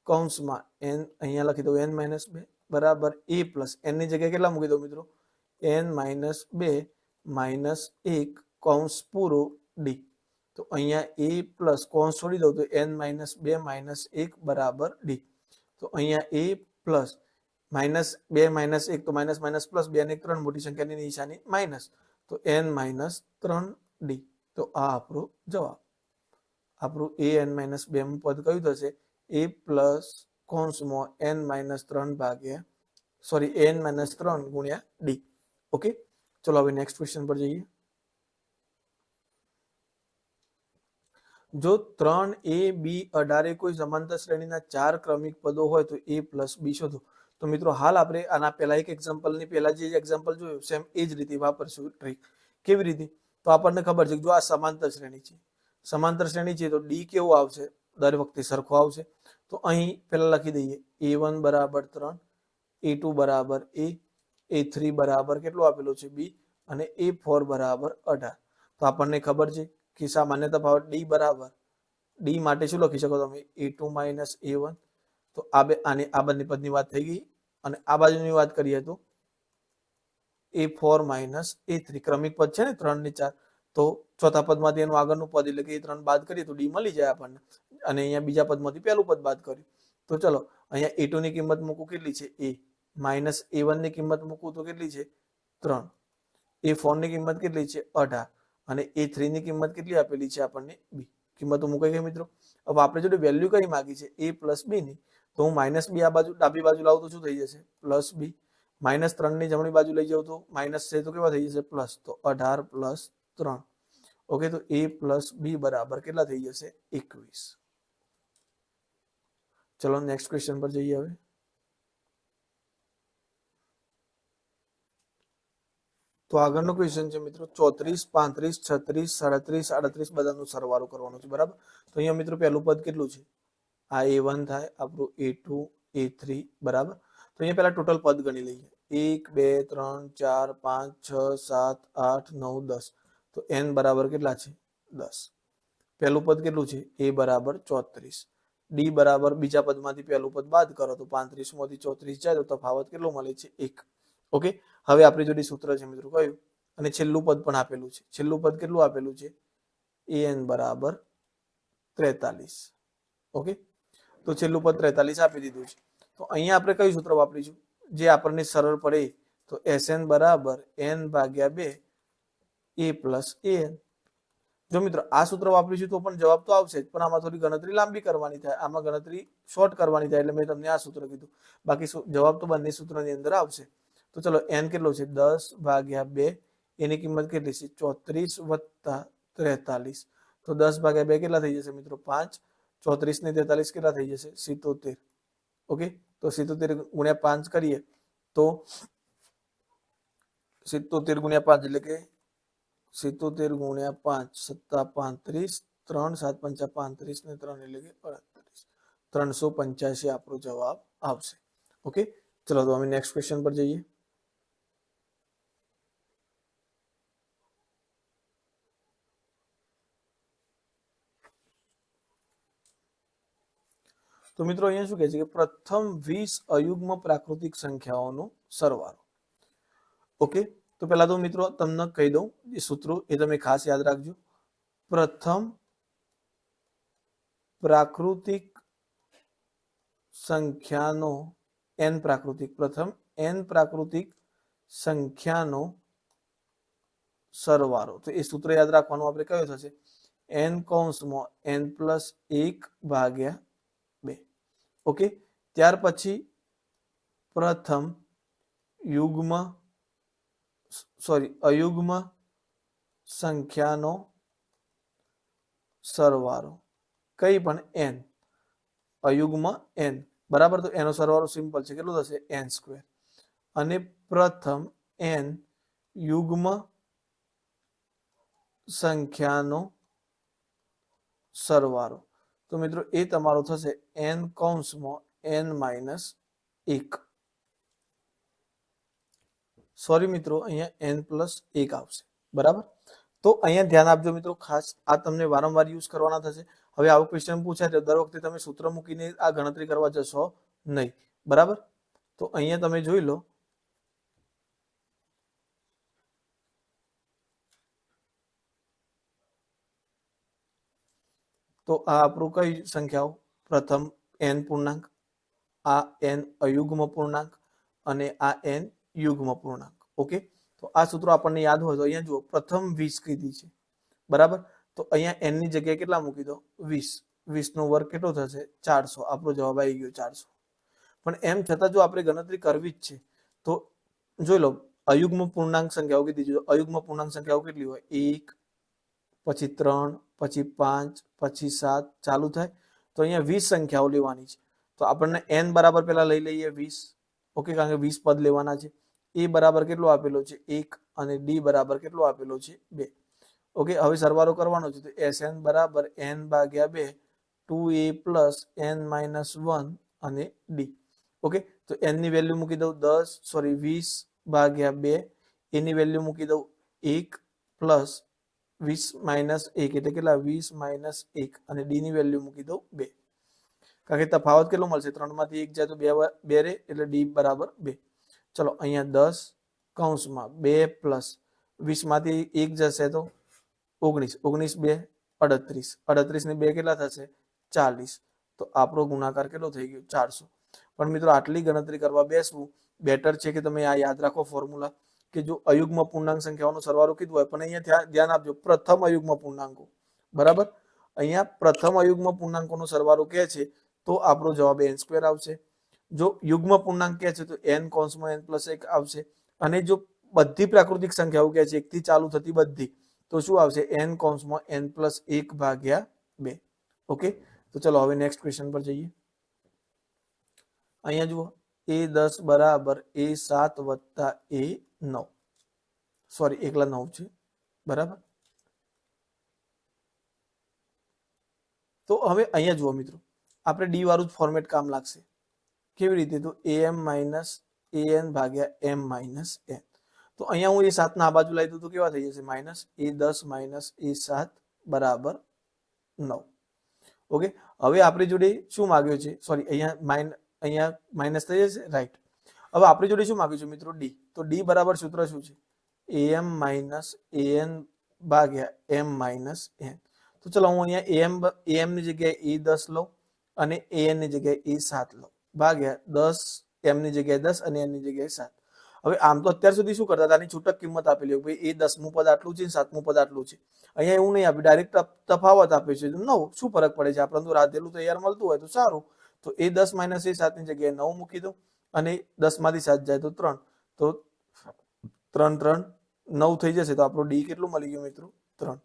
કૌંસમાં n અહીંયા લખી દઉં, n - 2 બરાબર A પ્લસ n ની જગ્યાએ કેટલા મૂકી દઉં મિત્રો, n - 2 માઇનસ 1 કૌંસ પૂરો D. તો અહીંયા A પ્લસ કૌંસ છોડી દઉં તો n - 2 માઇનસ 1 બરાબર D. તો અહીંયા A પ્લસ -2 માઇનસ 1 તો માઇનસ માઇનસ પ્લસ, 2 ને 3 મોટી સંખ્યાની નિશાની માઇનસ, તો n - 3D. તો આ આપણો જવાબ. આપણું an - 2 પદ કયું થશે, A પ્લસ કૌંસમાં n - 3 ભાગ્યા સોરી n - 3 ગુણ્યા D. ઓકે, ચલો હવે નેક્સ્ટ ક્વેશ્ચન પર જઈએ. જો 3A B 18 કોઈ સમાંતર શ્રેણીના 4 ક્રમિક પદો હોય તો A પ્લસ B શોધો. તો મિત્રો હાલ આપણે આના પહેલા એક એક્ઝામ્પલની પહેલા જે એક્ઝામ્પલ જોયું સેમ એ જ રીતે વાપરશું ટ્રીક. કેવી રીતે, તો આપણને ખબર છે કે જો આ સમાંતર શ્રેણી છે, સમાંતર શ્રેણી છે તો D કેવું આવશે, દર વખતે સરખો આવશે. તો અહીં પહેલા લખી દઈએ, A1 બરાબર 3, A2 બરાબર A, A3 બરાબર કેટલું આપેલું છે B, અને A4 બરાબર 18. તો આપણને ખબર છે કે સામાન્ય તફાવત D બરાબર, D માટે શું લખી શકો તમે, A2 માઇનસ A1. તો આ બંને પદની વાત થઈ ગઈ. અને આ બાજુની વાત કરીએ તો A4 માઇનસ A3, ક્રમિક પદ છે ને 3 ને 4, તો ચોથા પદમાંથી એનું આગળનું પદ એટલે કે એ 3 બાદ કરીએ તો ડી મળી જાય આપણને, અને અહીંયા બીજા પદમાંથી પહેલું પદ બાદ કર્યું તો ચલો અહીંયા a2 ની કિંમત મૂકું કેટલી છે a, માઇનસ a1 ની કિંમત મૂકું તો કેટલી છે 3, a4 ની કિંમત કેટલી છે 18 અને a3 ની કિંમત કેટલી આપેલી છે આપણને b. કિંમતો મુકાઈ ગઈ મિત્રો. હવે આપણે જોડે વેલ્યુ કઈ માંગી છે a પ્લસ b ની, તો હું માઇનસ b આ બાજુ ડાબી બાજુ લાવું તો શું થઈ જશે પ્લસ b, માઇનસ 3 ની જમણી બાજુ લઈ જાવ તો માઇનસ છે તો કેવા થઈ જશે પ્લસ, તો 18 પ્લસ 3. ઓકે, તો a પ્લસ b બરાબર કેટલા થઈ જશે 21. ચલો નેક્સ્ટ ક્વેશ્ચન પર જઈએ. હવે તો આગળનો ક્વેશ્ચન છે મિત્રો 34, 35, 36, 37, 38 બધાનો સરવાળો કરવાનો છે. બરાબર, તો અહીંયા મિત્રો પહેલું પદ કેટલું છે આ a1 થાય, આપણું a2, a3. બરાબર, તો અહીંયા પહેલા ટોટલ પદ ગણી લઈએ 1 2 3 4 5 6 7 8 9 10. તો n બરાબર કેટલા છે 10. પહેલું પદ કેટલું છે a બરાબર 34, d બરાબર બીજા પદમાંથી પહેલું પદ બાદ કરો તો 35 માંથી 34 જાય તો તફાવત કેટલો મળે છે 1. ઓકે, હવે આપણી જોડે સૂત્ર છે મિત્રો કયું, અને છેલ્લું પદ પણ આપેલું છે. છેલ્લું પદ કેટલું આપેલું છે an બરાબર 43. ઓકે, તો છેલ્લું પદ 43 આપી દીધું છે. તો અહીંયા આપણે કયું સૂત્ર વાપરીશું જે આપણને સરળ પડે, તો sn બરાબર n ભાગ્યા 2 a પ્લસ an. જો મિત્રો આ સૂત્ર વાપરીશું તો પણ જવાબ તો આવશે જ, પણ આમાં થોડી ગણતરી લાંબી કરવાની થાય, આમાં ગણતરી શોર્ટ કરવાની થાય, એટલે મેં તમને આ સૂત્ર કીધું. બાકી જવાબ તો બંને સૂત્રની અંદર આવશે. તો ચલો n કેટલો છે 10 ભાગ્યા 2, એની કિંમત કેટલી છે 34 વત્તા 43. તો 10 ભાગ્યા 2 કેટલા થઈ જશે મિત્રો 5, 34 ને 43 કેટલા થઈ જશે 77. ઓકે, તો 77 ગુણ્યા 5 કરીએ તો 77 ગુણ્યા 5 એટલે કે 77 ગુણ્યા 5 સત્તા 35, 3 7 5 35 ને 3 એટલે કે 38. 385 આપણો જવાબ આવશે. ઓકે, ચલો તો અમે નેક્સ્ટ ક્વેશ્ચન પર જઈએ. તો મિત્રો અહીંયા શું કહે છે કે પ્રથમ 20 અયુગ્મ પ્રાકૃતિક સંખ્યાઓનો સરવાળો. ઓકે, તો પહેલા તો મિત્રો તમને કહી દઉં એ સૂત્રો એ તમે ખાસ યાદ રાખજો. પ્રથમ પ્રાકૃતિક સંખ્યાનો પ્રથમ n પ્રાકૃતિક સંખ્યાનો સરવાળો. તો એ સૂત્ર યાદ રાખવાનું આપણે કયો થશે n કૌંસમાં n પ્લસ 1 ભાગ્યા 2. ઓકે, ત્યાર પછી પ્રથમ અયુગ્મ સંખ્યાનો સરવાળો, કઈ પણ n, અયુગ્મ n. બરાબર, તો એનો સરવાળો સિમ્પલ છે, કેટલું થશે n². અને પ્રથમ n યુગ્મ સંખ્યાનો સરવાળો, તો મિત્રો એ તમારો થશે n કૌંસમાં n માઇનસ 1. સોરી મિત્રો, અહીંયા n પ્લસ 1 આવશે. બરાબર, તો અહીંયા ધ્યાન આપજો મિત્રો ખાસ, આ તમને વારંવાર યુઝ કરવાના થશે. હવે આવો ક્વેશ્ચન પૂછાય તો દર વખતે તમે સૂત્ર મૂકીને આ ગણતરી કરવા જશો નહીં. બરાબર, તો અહીંયા તમે જોઈ લો. તો આ આપણું કઈ સંખ્યાઓ, પ્રથમ n પૂર્ણાંક, આ n અયુગ્મ પૂર્ણાંક અને આ n યુગ્મ પૂર્ણાંક. ઓકે, તો આ સૂત્રો આપણને યાદ હોય તો અહીંયા જુઓ પ્રથમ 20 કીધી છે. બરાબર, તો અહીંયા n ની જગ્યાએ કેટલા મૂકી દો 20. 20 નો વર્ગ કેટલો થશે 400. આપણો જવાબ આવી ગયો 400. પણ એમ છતાં જો આપણે ગણતરી કરવી જ છે તો જોઈ લો અયુગ્મ પૂર્ણાંક સંખ્યાઓ કીધી છે. અયુગ્મ પૂર્ણાંક સંખ્યાઓ કેટલી હોય 1 પછી 3 પછી 5 પછી 7 ચાલુ થાય. તો અહીંયા 20 સંખ્યાઓ લેવાની છે. તો આપણને n બરાબર પહેલા લઈ લઈએ 20. ઓકે, કારણ કે 20 પદ લેવાના છે. a બરાબર કેટલો આપેલો છે 1 અને d બરાબર કેટલો આપેલો છે 2. ઓકે, હવે સરવાળો કરવાનો છે. તો sn બરાબર n ભાગ્યા 2 2a પ્લસ n માઇનસ 1 અને d. ઓકે, તો n ની વેલ્યુ મૂકી દઉં 20 ભાગ્યા 2, એની વેલ્યુ મૂકી દઉં 1 પ્લસ 20 માઇનસ 1 એટલે કેટલા 20 માઇનસ 1 અને d ની વેલ્યુ મૂકી દઉં 2. કારણ કે તફાવત કેટલો મળશે 3 માંથી 1 જાય તો 2 રહે એટલે d બરાબર 2. ચલો અહીંયા 10 કૌંસમાં 2 પ્લસ 20 માંથી 1 જશે તો 19, 19 2 38, 38 ને 2 કેટલા થશે 40. તો આપણો ગુણાકાર કેટલો થઈ ગયો 400. પણ મિત્રો આટલી ગણતરી કરવા બેસવું બેટર છે કે તમે આ યાદ રાખો ફોર્મ્યુલા કે જો અયુગ્મ પૂર્ણાંક સંખ્યાઓનો સરવાળો કીધું હોય, પણ અહીંયા ધ્યાન આપજો પ્રથમ અયુગ્મ પૂર્ણાંકો, બરાબર. અહીંયા પ્રથમ અયુગ્મ પૂર્ણાંકોનો સરવાળો કહે છે તો આપણો જવાબ n² આવશે. જો યુગ્મ પૂર્ણાંક કહે છે તો n કૌંસમાં n+1 આવશે. અને જો બધી પ્રાકૃતિક સંખ્યાઓ કહે છે 1 થી ચાલુ થતી બધી, તો શું આવશે n કૌંસમાં n+1/2. ઓકે, તો ચલો હવે નેક્સ્ટ ક્વેશ્ચન પર જઈએ. અહીંયા જુઓ a10 બરાબર a7 વત્તા a9, સોરી એકલા 9 છે, બરાબર. તો હવે અહીંયા જુઓ મિત્રો, આપણે ડી વાળું જ ફોર્મેટ કામ લાગશે. કેવી રીતે? તો am માઇનસ an ભાગ્યા m માઇનસ n. તો અહીંયા હું a7 ના આ બાજુ લાવી દઉં તો કેવા થઈ જશે? માઇનસ a10 માઇનસ a7 બરાબર 9. ઓકે, હવે આપણી જોડે શું માંગ્યો છે? સોરી, અહીંયા માઇનસ થઈ જશે, રાઈટ. હવે આપણી જોડે શું માંગ્યું છે મિત્રો? ડી. તો ડી બરાબર સૂત્ર શું છે? am માઇનસ an ભાગ્યા m માઇનસ n. તો ચલો હું અહીંયા am ની જગ્યાએ a10 લઉં અને an ની જગ્યાએ a7 લઉં ભાગ્યા 10 m ની જગ્યાએ 10 અને n ની જગ્યાએ 7. હવે આમ તો અત્યાર સુધી શું કરતા હતા? આની છૂટક કિંમત આપેલી હોય, ભાઈ એ 10મું પદ આટલું છે, 7મું પદ આટલું છે. અહીંયા એવું નહીં આપ્યું, ડાયરેક્ટ તફાવત આપે છે. 9 શું ફરક પડે છે? આપણને તો રાધેલું તૈયાર મળતું હોય તો સારું. તો a10 માઇનસ a7 ની જગ્યાએ 9 મૂકી દો અને 10 માંથી 7 જાય તો 3. તો 3 3 9 થઈ જશે. તો આપણો ડી કેટલું મળી ગયું મિત્રો? 3.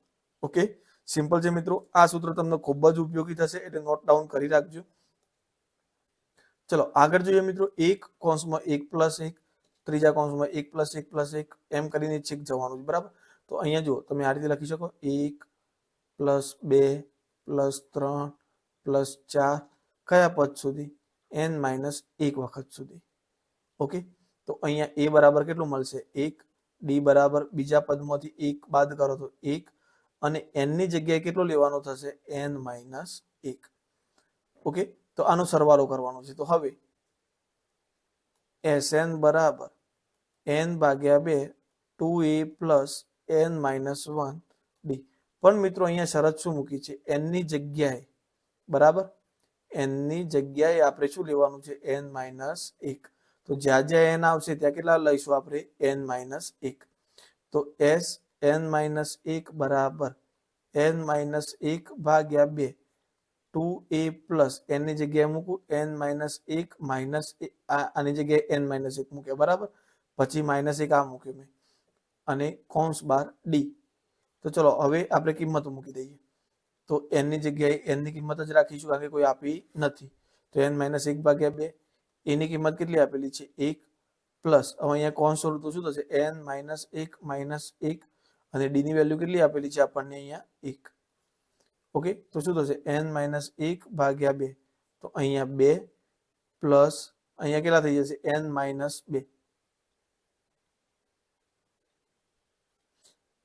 ઓકે, સિમ્પલ છે મિત્રો. આ સૂત્ર તમને ખૂબ જ ઉપયોગી થશે, એટલે નોટ ડાઉન કરી રાખજો. ચલો આગળ જોઈએ મિત્રો. 1 કૌંસમાં 1+1, ત્રીજા કૌંસમાં 1+1+1 એમ કરીને છેક જવાનું છે, બરાબર. તો અહીંયા જુઓ, તમે આ રીતે લખી શકો 1+2+3+4 કયા પદ સુધી? n-1 વખત સુધી. ઓકે, તો અહીંયા a બરાબર કેટલું મળશે? 1. ડી બરાબર બીજા પદમાંથી 1 બાદ કરો તો 1 અને n ની જગ્યાએ કેટલો લેવાનો થશે? n-1. ઓકે, તો આનો સરવાળો કરવાનો છે. તો હવે Sn બરાબર n/2 2a plus n-1 D. પણ મિત્રો અહીંયા શરત શું મૂકી છે? n ની જગ્યાએ, બરાબર, n ની જગ્યાએ આપણે શું લેવાનું છે? n-1. તો જ્યાં જ્યાં n આવશે ત્યાં કેટલા લઈશું આપણે? n-1. તો Sn-1 બરાબર n-1/2 2a પ્લસ n ની જગ્યાએ મૂકું n-1 માઇનસ આની જગ્યાએ n-1 મૂક્યા, બરાબર. પછી -1 આ મૂક્યું મેં અને કૌંસ બાર ડી. તો ચલો હવે આપણે કિંમતો મૂકી દઈએ. તો n ની જગ્યાએ n ની કિંમત જ રાખીશું, કારણ કે કોઈ આપી નથી. તો n-1/2 a ની કિંમત કેટલી આપેલી છે? 1 પ્લસ હવે અહીંયા કૌંસ સ્વરૂપ તો શું થશે? n-1 અને ડી ની વેલ્યુ કેટલી આપેલી છે આપણને? અહીંયા 1. ઓકે, તો શું થશે? n-1/2. તો અહીંયા 2 પ્લસ અહીંયા કેટલા થઈ જશે? n-2.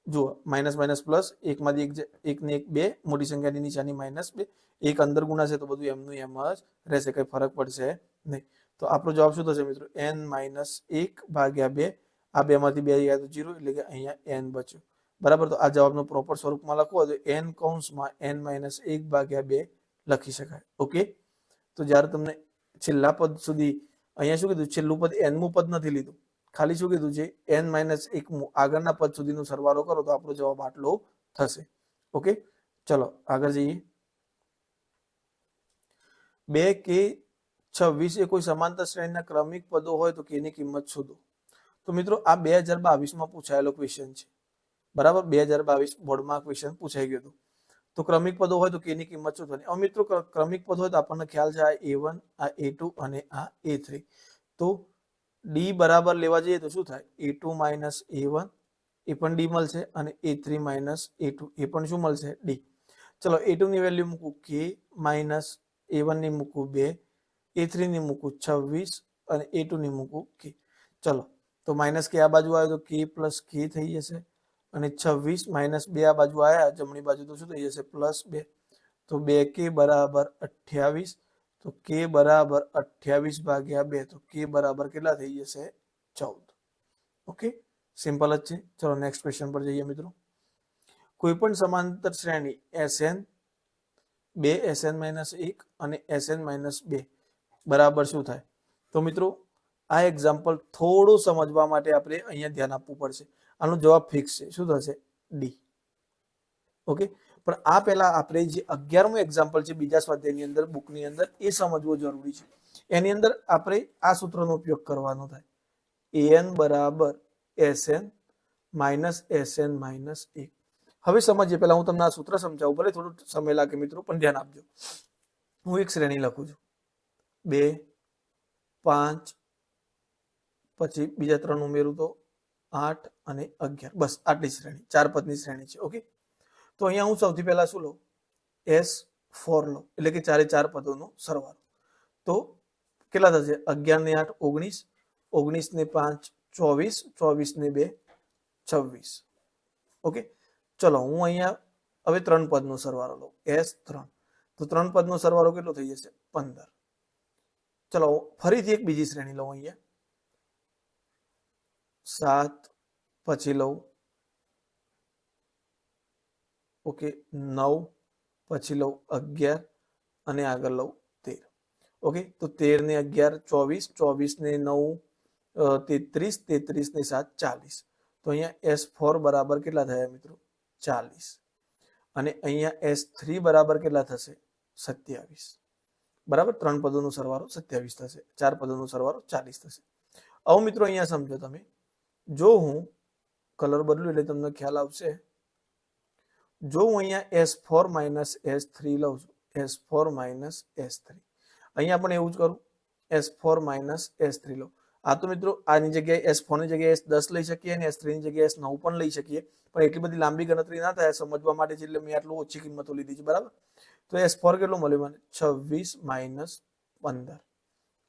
જુઓ, માઇનસ માઇનસ પ્લસ, એકમાંથી 1 ને 1 2, મોટી સંખ્યાની નિશાની -2, 1 અંદર ગુણાશે તો બધું એમનું એમ જ રહેશે, કઈ ફરક પડશે નહીં. તો આપણો જવાબ શું થશે મિત્રો? n-1/2. આ 2 માંથી 2 ગયા તો 0, એટલે કે અહીંયા n બચ્યું, બરાબર. તો આ જવાબનો પ્રોપર સ્વરૂપમાં લખવો હોય તો n કૌંસમાં n-1/2 લખી શકાય. ઓકે, તો જ્યારે તમને છેલ્લા પદ સુધી, અહીંયા શું કીધું? છેલ્લું પદ nમું પદ નથી લીધું, ખાલી શું કીધું છે? n-1 આગળના પદ સુધીનો સરવાળો કરો તો આપણો જવાબ આટલો થશે. ઓકે, ચલો આગળ જઈએ. 2 કે 26 એ કોઈ સમાંતર શ્રેણીના ક્રમિક પદો હોય તો k ની કિંમત શોધો. તો મિત્રો આ 2022માં પૂછાયેલો ક્વેશ્ચન છે, બરાબર. 2022 બોર્ડમાં ક્વેશ્ચન પૂછાઈ ગયો હતો. તો ક્રમિક પદો હોય તો k ની કિંમત શોધવાની. હવે મિત્રો ક્રમિક પદ હોય તો આપણને ખ્યાલ છે આ a1, આ a2 અને આ a3. તો ડી બરાબર લેવા જઈએ તો શું થાય? a2 માઇનસ a1 એ પણ ડી મળશે અને a3 માઇનસ a2 એ પણ શું મળશે? ડી. ચલો a2 ની વેલ્યુ મૂકું k માઇનસ a1 ની મૂકું 2, a3 ની મૂકું 26 અને a2 ની મૂકું k. ચલો તો માઇનસ k આ બાજુ આવ્યો તો k પ્લસ k થઈ જશે અને 26 માઇનસ 2 આ બાજુ આવ્યા જમણી બાજુ તો શું થઈ જશે? +2. તો 2k બરાબર 28. તો k બરાબર 28/2. તો k બરાબર કેટલા થઈ જશે? 14. ઓકે, સિમ્પલ જ છે. ચલો નેક્સ્ટ ક્વેશ્ચન પર જઈએ મિત્રો. કોઈ પણ સમાંતર શ્રેણી Sn 2 Sn - 1 અને Sn - 2 બરાબર શું થાય? તો મિત્રો આ એક્ઝામ્પલ થોડું સમજવા માટે આપણે અહીંયા ધ્યાન આપવું પડશે. આનો જવાબ ફિક્સ છે. શું થશે? ડી. ઓકે, પણ આ પહેલા આપણે જે 11મું એક્ઝામ્પલ છે બીજા સ્વાધ્યાયની અંદર બુકની અંદર એ સમજવું જરૂરી છે. એની અંદર આપણે આ સૂત્રનો ઉપયોગ કરવાનો થાય. an બરાબર Sn - Sn - 1. હવે સમજીએ, પહેલા હું તમને આ સૂત્ર સમજાવું, ભલે થોડું સમય લાગે મિત્રો, પણ ધ્યાન આપજો. હું એક શ્રેણી લખું છું 2 5 પછી બીજા 3 ઉમેરું તો 8 અને 11. બસ આટલી શ્રેણી, 4 પદની શ્રેણી છે. ઓકે, તો અહીંયા હું સૌથી પહેલા શું લઉં? S4 લઉં, એટલે કે 4 4 પદોનો સરવાળો. તો કેટલા થશે? 11 ને 8 19, 19 ને 5 24, 24 ને 2 26. ઓકે, ચલો હું અહીંયા હવે 3 પદનો સરવાળો લઉં, S3. તો 3 પદનો સરવાળો કેટલો થઈ જશે? 15. ચલો ફરીથી એક બીજી શ્રેણી લઉં, અહીંયા 7 પછી લઉં, ઓકે 9 પછી લઉં 11 અને આગળ લઉં 13. ઓકે, તો 13 ને 11 24, 24 ને 9 33, 33 ને 7 40. તો અહીંયા S4 બરાબર કેટલા થયા મિત્રો? 40. અને અહીંયા S3 બરાબર કેટલા થશે? 27. બરાબર, 3 પદોનો સરવાળો 27 થશે, 4 પદોનો સરવાળો 40 થશે. હવે મિત્રો અહીંયા સમજો તમે, જો હું કલર બદલું એટલે તમને ખ્યાલ આવશે. જો હું અહીંયા S4 - S3 લઉં છું, S4 - S3, અહીંયા પણ એવું જ કરું, S4 - S3 લઉં. આ તો મિત્રો આની જગ્યાએ S4 ની જગ્યાએ S10 લઈ શકીએ અને S3 ની જગ્યાએ S9 પણ લઈ શકીએ, પણ એટલી બધી લાંબી ગણતરી ના થાય સમજવા માટે, એટલે મેં આટલું ઓછી કિંમતો લીધી છે. બરાબર, તો S4 કેટલો મળ્યો મને? 26 - 15.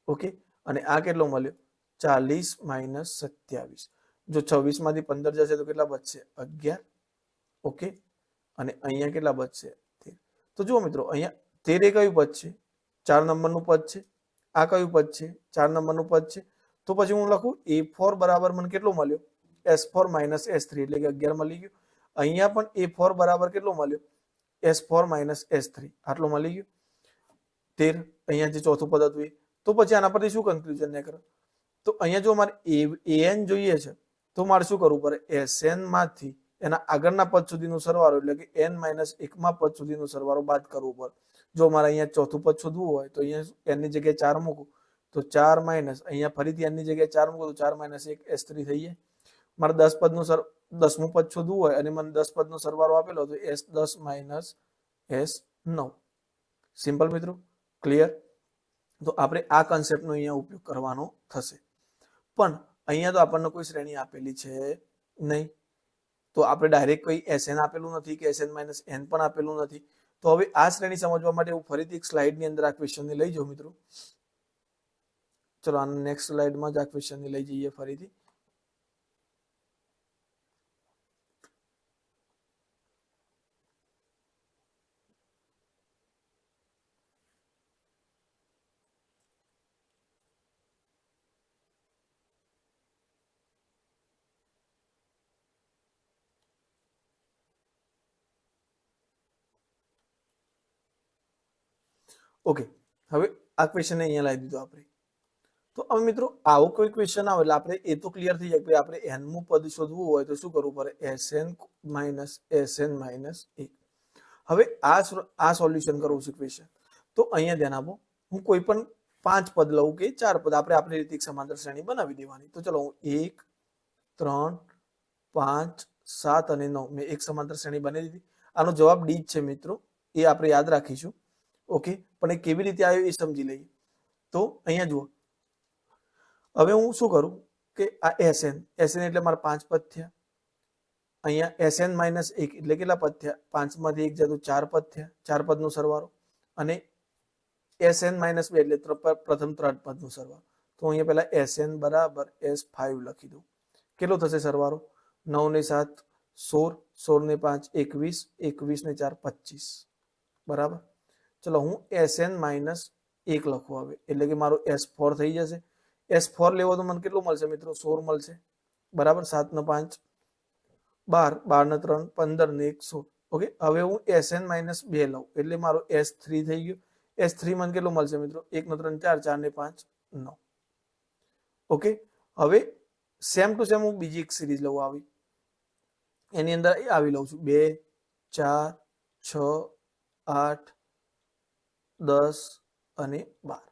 ઓકે, અને આ કેટલો મળ્યો? 40 - 27. જો 26 માંથી 15 જશે તો કેટલા બચશે? 11. ઓકે, અને અહીંયા કેટલા બચશે? 13. તો જુઓ મિત્રો, અહીંયા 13 એ કયું પદ છે? 4 નંબરનું પદ છે. આ કયું પદ છે? 4 નંબરનું પદ છે. તો પછી હું લખું A4 બરાબર મને કેટલો મળ્યો? S4 - S3, એટલે કે 11 મળી ગયું. અહીંયા પણ A4 બરાબર કેટલો મળ્યો? S4 - S3, આટલો મળી ગયો 13. અહીંયા જે ચોથું પદ હતું એ. તો પછી આના પરથી શું કન્ક્લુઝન ને કરો? તો અહીંયા જો મારે an જોઈએ છે તો મારે શું કરવું પડે? Sn માંથી એના આગળના પદ સુધીનો સરવાળો, એટલે કે n - 1માં પદ સુધીનો સરવાળો બાદ કરવો પડે. જો મારે અહીંયા ચોથું પદ શોધવું હોય તો અહીંયા n ની જગ્યાએ 4 મૂકું તો 4 માઇનસ, અહીંયા ફરીથી n ની જગ્યાએ 4 મૂકું તો 4 - 1 S3 થઈ જાય. મારે 10મું પદ શોધવું હોય અને મને 10 પદનો સરવાળો આપેલો તો S10 - S9. સિમ્પલ મિત્રો, ક્લિયર? તો આપણે આ કન્સેપ્ટનો અહીંયા ઉપયોગ કરવાનો થશે. પણ અહીંયા તો આપણને કોઈ શ્રેણી આપેલી છે નહીં, તો આપણે ડાયરેક્ટ કોઈ Sn આપેલું નથી કે Sn - n પણ આપેલું નથી. તો હવે આ શ્રેણી સમજવા માટે હું ફરીથી એક સ્લાઇડની અંદર આ ક્વેશ્ચનને લઈ જાઉં મિત્રો. ચલો આ નેક્સ્ટ સ્લાઇડમાં જ આ ક્વેશ્ચનને લઈ જઈએ ફરીથી. ઓકે, હવે આ ક્વેશ્ચન અહીંયા લાવી દીધો આપણે. તો હવે મિત્રો આવો કોઈ ક્વેશ્ચન આવે એટલે આપણે એ તો ક્લિયર થઈ જાય કે આપણે nમું પદ શોધવું હોય તો શું કરવું પડે? Sn - Sn - 1. હવે આ સોલ્યુશન કરવું છે ક્વેશ્ચન. તો અહીંયા ધ્યાન આપો, હું કોઈ પણ 5 પદ લઉં કે 4 પદ, આપણે આપણી રીતે એક સમાંતર શ્રેણી બનાવી દેવાની. તો ચલો હું 1 3 5 7 અને 9 મેં એક સમાંતર શ્રેણી બનાવી દીધી. આનો જવાબ ડી છે મિત્રો, એ આપણે યાદ રાખીશું. ઓકે, પણ એ કેવી રીતે આવ્યો એ સમજી લઈએ. તો અહીંયા જુઓ, હવે હું શું કરું કે આ Sn એટલે મારા 5 પદ થયા. અહીંયા Sn - 1 એટલે કેટલા પદ થયા? 5 માંથી 1 જાય તો 4 પદ થયા, 4 પદનો સરવાળો. અને Sn - 2 એટલે પ્રથમ 3 પદનો સરવાળો. તો અહીંયા પહેલા Sn બરાબર S5 લખી દઉં. કેટલો થશે સરવાળો? 9 ને 7 16, 16 ને 5 21, 21 ને 4 25. બરાબર, ચલો હું Sn - 1 લખું હવે, એટલે કે મારો S4 થઈ જશે. S4 લેવો તો મને કેટલું મળશે મિત્રો? 16 મળશે. બરાબર, 7 ને 5 12, 12 ને 3 15 ને 1 16. ઓકે, હવે હું Sn માઇનસ 2 લઉં એટલે મારો S3 થઈ ગયો. S3 મને કેટલો મળશે મિત્રો? 1 ને 3 4, 4 ને 5 9. ઓકે, હવે સેમ ટુ સેમ હું બીજી એક સિરીઝ લઉં આવી, એની અંદર આવી લઉં છું 2 4 6 8 10 અને 12.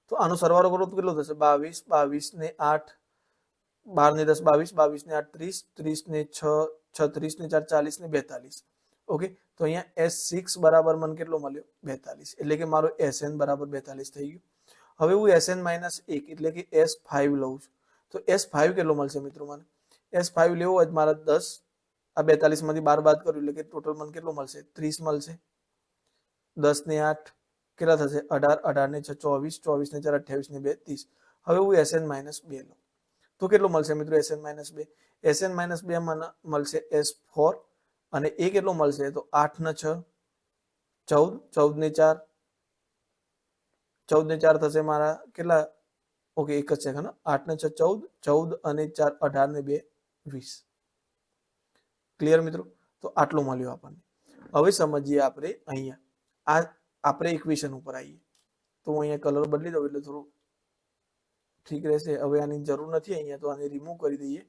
તો આનો સરવાળો કરો તો કેટલો થશે? 22, 22 ને 8 12 ને 10 22, 22 ને 8 30, 30 ને 6 36 ને 4 40 ને 42. ઓકે, તો અહીંયા S6 બરાબર મને કેટલો મળ્યો? 42. એટલે કે મારો Sn બરાબર 42 થઈ ગયું. હવે હું Sn માઇનસ 1 એટલે કે S5 લઉં છું. તો S5 કેટલો મળશે મિત્રો મને? S5 લેવો હોય મારા 10, આ 42 માંથી 12 બાદ કર્યું એટલે કે ટોટલ મને કેટલો મળશે? 30 મળશે. 10 ને 8 કેટલા થશે? 18, 18 ને 6 24, 24 ને 4 28 ને 2 30. હવે હું Sn માઇનસ 2 લઉં તો કેટલો મળશે મિત્રો? Sn minus 2. Sn માઇનસ 2 મને મળશે S4 અને એ કેટલો મળશે? તો 8 ને 6 14, 14 ને 4 14 ને 4 થશે મારા કેટલા? ઓકે, એક જ સેકન્ડ. 8 ને 6 14, 14 અને 4 18 ને 2 20. ક્લિયર મિત્રો? તો આટલું મળ્યું આપણને. હવે સમજીએ આપણે અહીંયા આ આપણે ઇક્વેશન ઉપર આવીએ. તો હું અહીંયા કલર બદલી દઉં એટલે થોડું ઠીક રહેશે. હવે આની જરૂર નથી અહીંયા, તો આને રિમૂવ કરી દઈએ.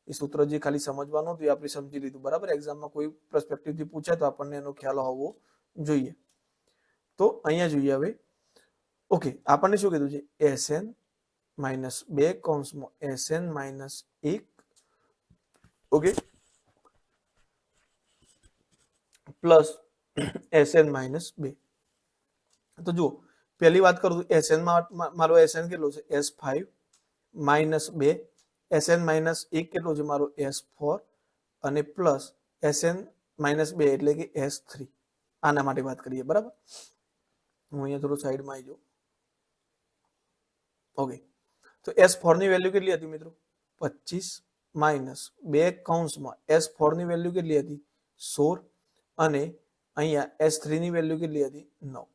એ સૂત્ર જે ખાલી સમજવાનું હતું એ આપણે સમજી લીધું. બરાબર, એક્ઝામમાં કોઈ પર્સપેક્ટિવથી પૂછે તો આપણને એનો ખ્યાલ હોવો જોઈએ. તો અહીંયા જોઈએ હવે. ઓકે, આપણને શું કીધું છે? Sn માઇનસ 2 કૌંસમાં Sn minus 1. Okay, plus Sn minus 2. તો જુઓ, પહેલી વાત કરું તો Sn માં મારો Sn કેટલો છે? S5 minus 2. Sn માઇનસ 1 કેટલો છે? મારો S4 અને પ્લસ Sn માઇનસ 2 એટલે કે S3. આના માટે વાત કરીએ. બરાબર, હું અહીંયા થોડું સાઈડમાં આવી જાઉં. ઓકે, તો S4 ની વેલ્યુ કેટલી હતી મિત્રો? 25 માઇનસ 2 કૌંસમાં S4 ની વેલ્યુ કેટલી હતી? 16 અને અહીંયા S3 ની વેલ્યુ કેટલી હતી? 9.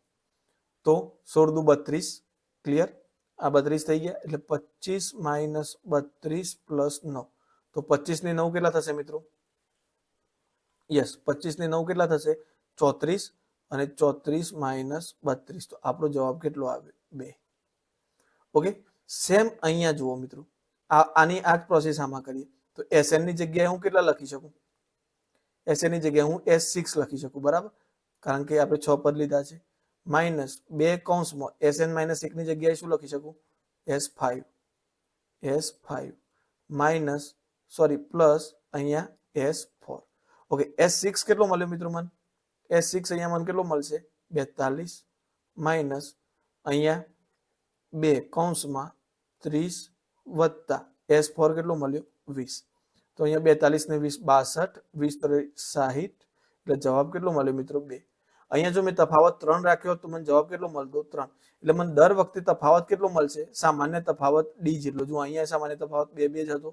તો 16 દુ 32. ક્લિયર? આ 32 થઈ ગયા એટલે 25 માઇનસ 32 પ્લસ 9. તો 25 ને 9 કેટલા થશે મિત્રો? યસ, 25 ને 9 કેટલા થશે? 34 અને 34 માઇનસ 32. તો આપણો જવાબ કેટલો આવે? 2. ઓકે, સેમ અહીંયા જુઓ મિત્રો, આની આ જ પ્રોસેસ આમાં કરીએ તો Sn ની જગ્યાએ હું કેટલા લખી શકું? Sn ની જગ્યાએ હું S6 લખી શકું. બરાબર, કારણ કે આપણે 6 પદ લીધા છે. માઇનસ 2 કૌંસમાં Sn માઇનસ 1 ની જગ્યાએ શું લખી શકું? S5 માઇનસ પ્લસ અહીંયા S4. ઓકે, S6 કેટલો મળ્યો મિત્રો મને? S6 અહીંયા મને કેટલો મળશે? 42 માઇનસ અહીંયા 2 કૌંસમાં 30 વત્તા S4 કેટલો મળ્યો? 20. તો અહીંયા 42 ને 20 62, 20 60. એટલે જવાબ કેટલો મળ્યો મિત્રો? 2. અહીંયા જો મેં તફાવત 3 રાખ્યો તો મને જવાબ કેટલો મળતો? 3. એટલે મને દર વખતે તફાવત કેટલો મળશે? સામાન્ય તફાવત D જેટલો. જો અહીંયા સામાન્ય તફાવત 2 2 જ હતો,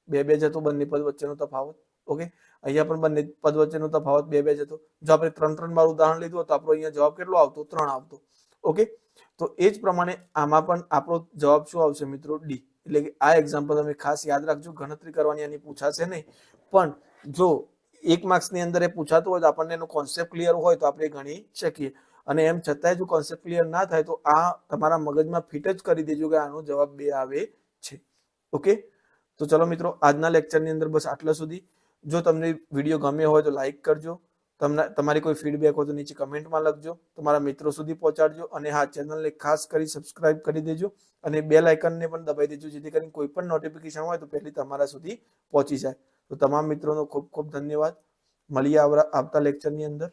2 2 જ હતો બંને પદ વચ્ચેનો તફાવત. ઓકે, અહીંયા પણ બંને પદ વચ્ચેનો તફાવત 2 2 જ હતો. જો આપણે 3 3 વાર ઉદાહરણ લીધું તો આપણો અહીંયા જવાબ કેટલો આવતો? 3 આવતો. ઓકે, તો એ જ પ્રમાણે આમાં પણ આપણો જવાબ શું આવશે મિત્રો? D. એટલે કે આ એક્ઝામ્પલ તમે ખાસ યાદ રાખજો. ગણતરી કરવાની આની પૂછાશે નહીં, પણ જો 1 માર્ક્સની અંદર એ પૂછાતું હોય તો આપણને એનો કોન્સેપ્ટ ક્લિયર હોય તો આપણે ગણી શકીએ. અને એમ છતાંય જો કોન્સેપ્ટ ક્લિયર ના થાય તો આ તમારા મગજમાં ફિટ જ કરી દેજો કે આનો જવાબ 2 આવે છે. ઓકે, તો ચલો મિત્રો, આજના લેક્ચરની અંદર બસ આટલા સુધી. જો તમને વિડીયો ગમ્યો હોય તો લાઈક કરજો. તમારી કોઈ ફીડબેક હોય તો નીચે કમેન્ટમાં લખજો. તમારા મિત્રો સુધી પહોંચાડજો. અને હા, ચેનલને ખાસ કરી સબસ્ક્રાઇબ કરી દેજો અને બેલ આઇકનને પણ દબાવી દેજો, જેથી કરીને કોઈ પણ નોટિફિકેશન હોય તો પહેલી તમારા સુધી પહોંચી જાય. તો તમામ મિત્રોનો ખૂબ ખૂબ ધન્યવાદ. મળીએ આવતા લેક્ચરની અંદર.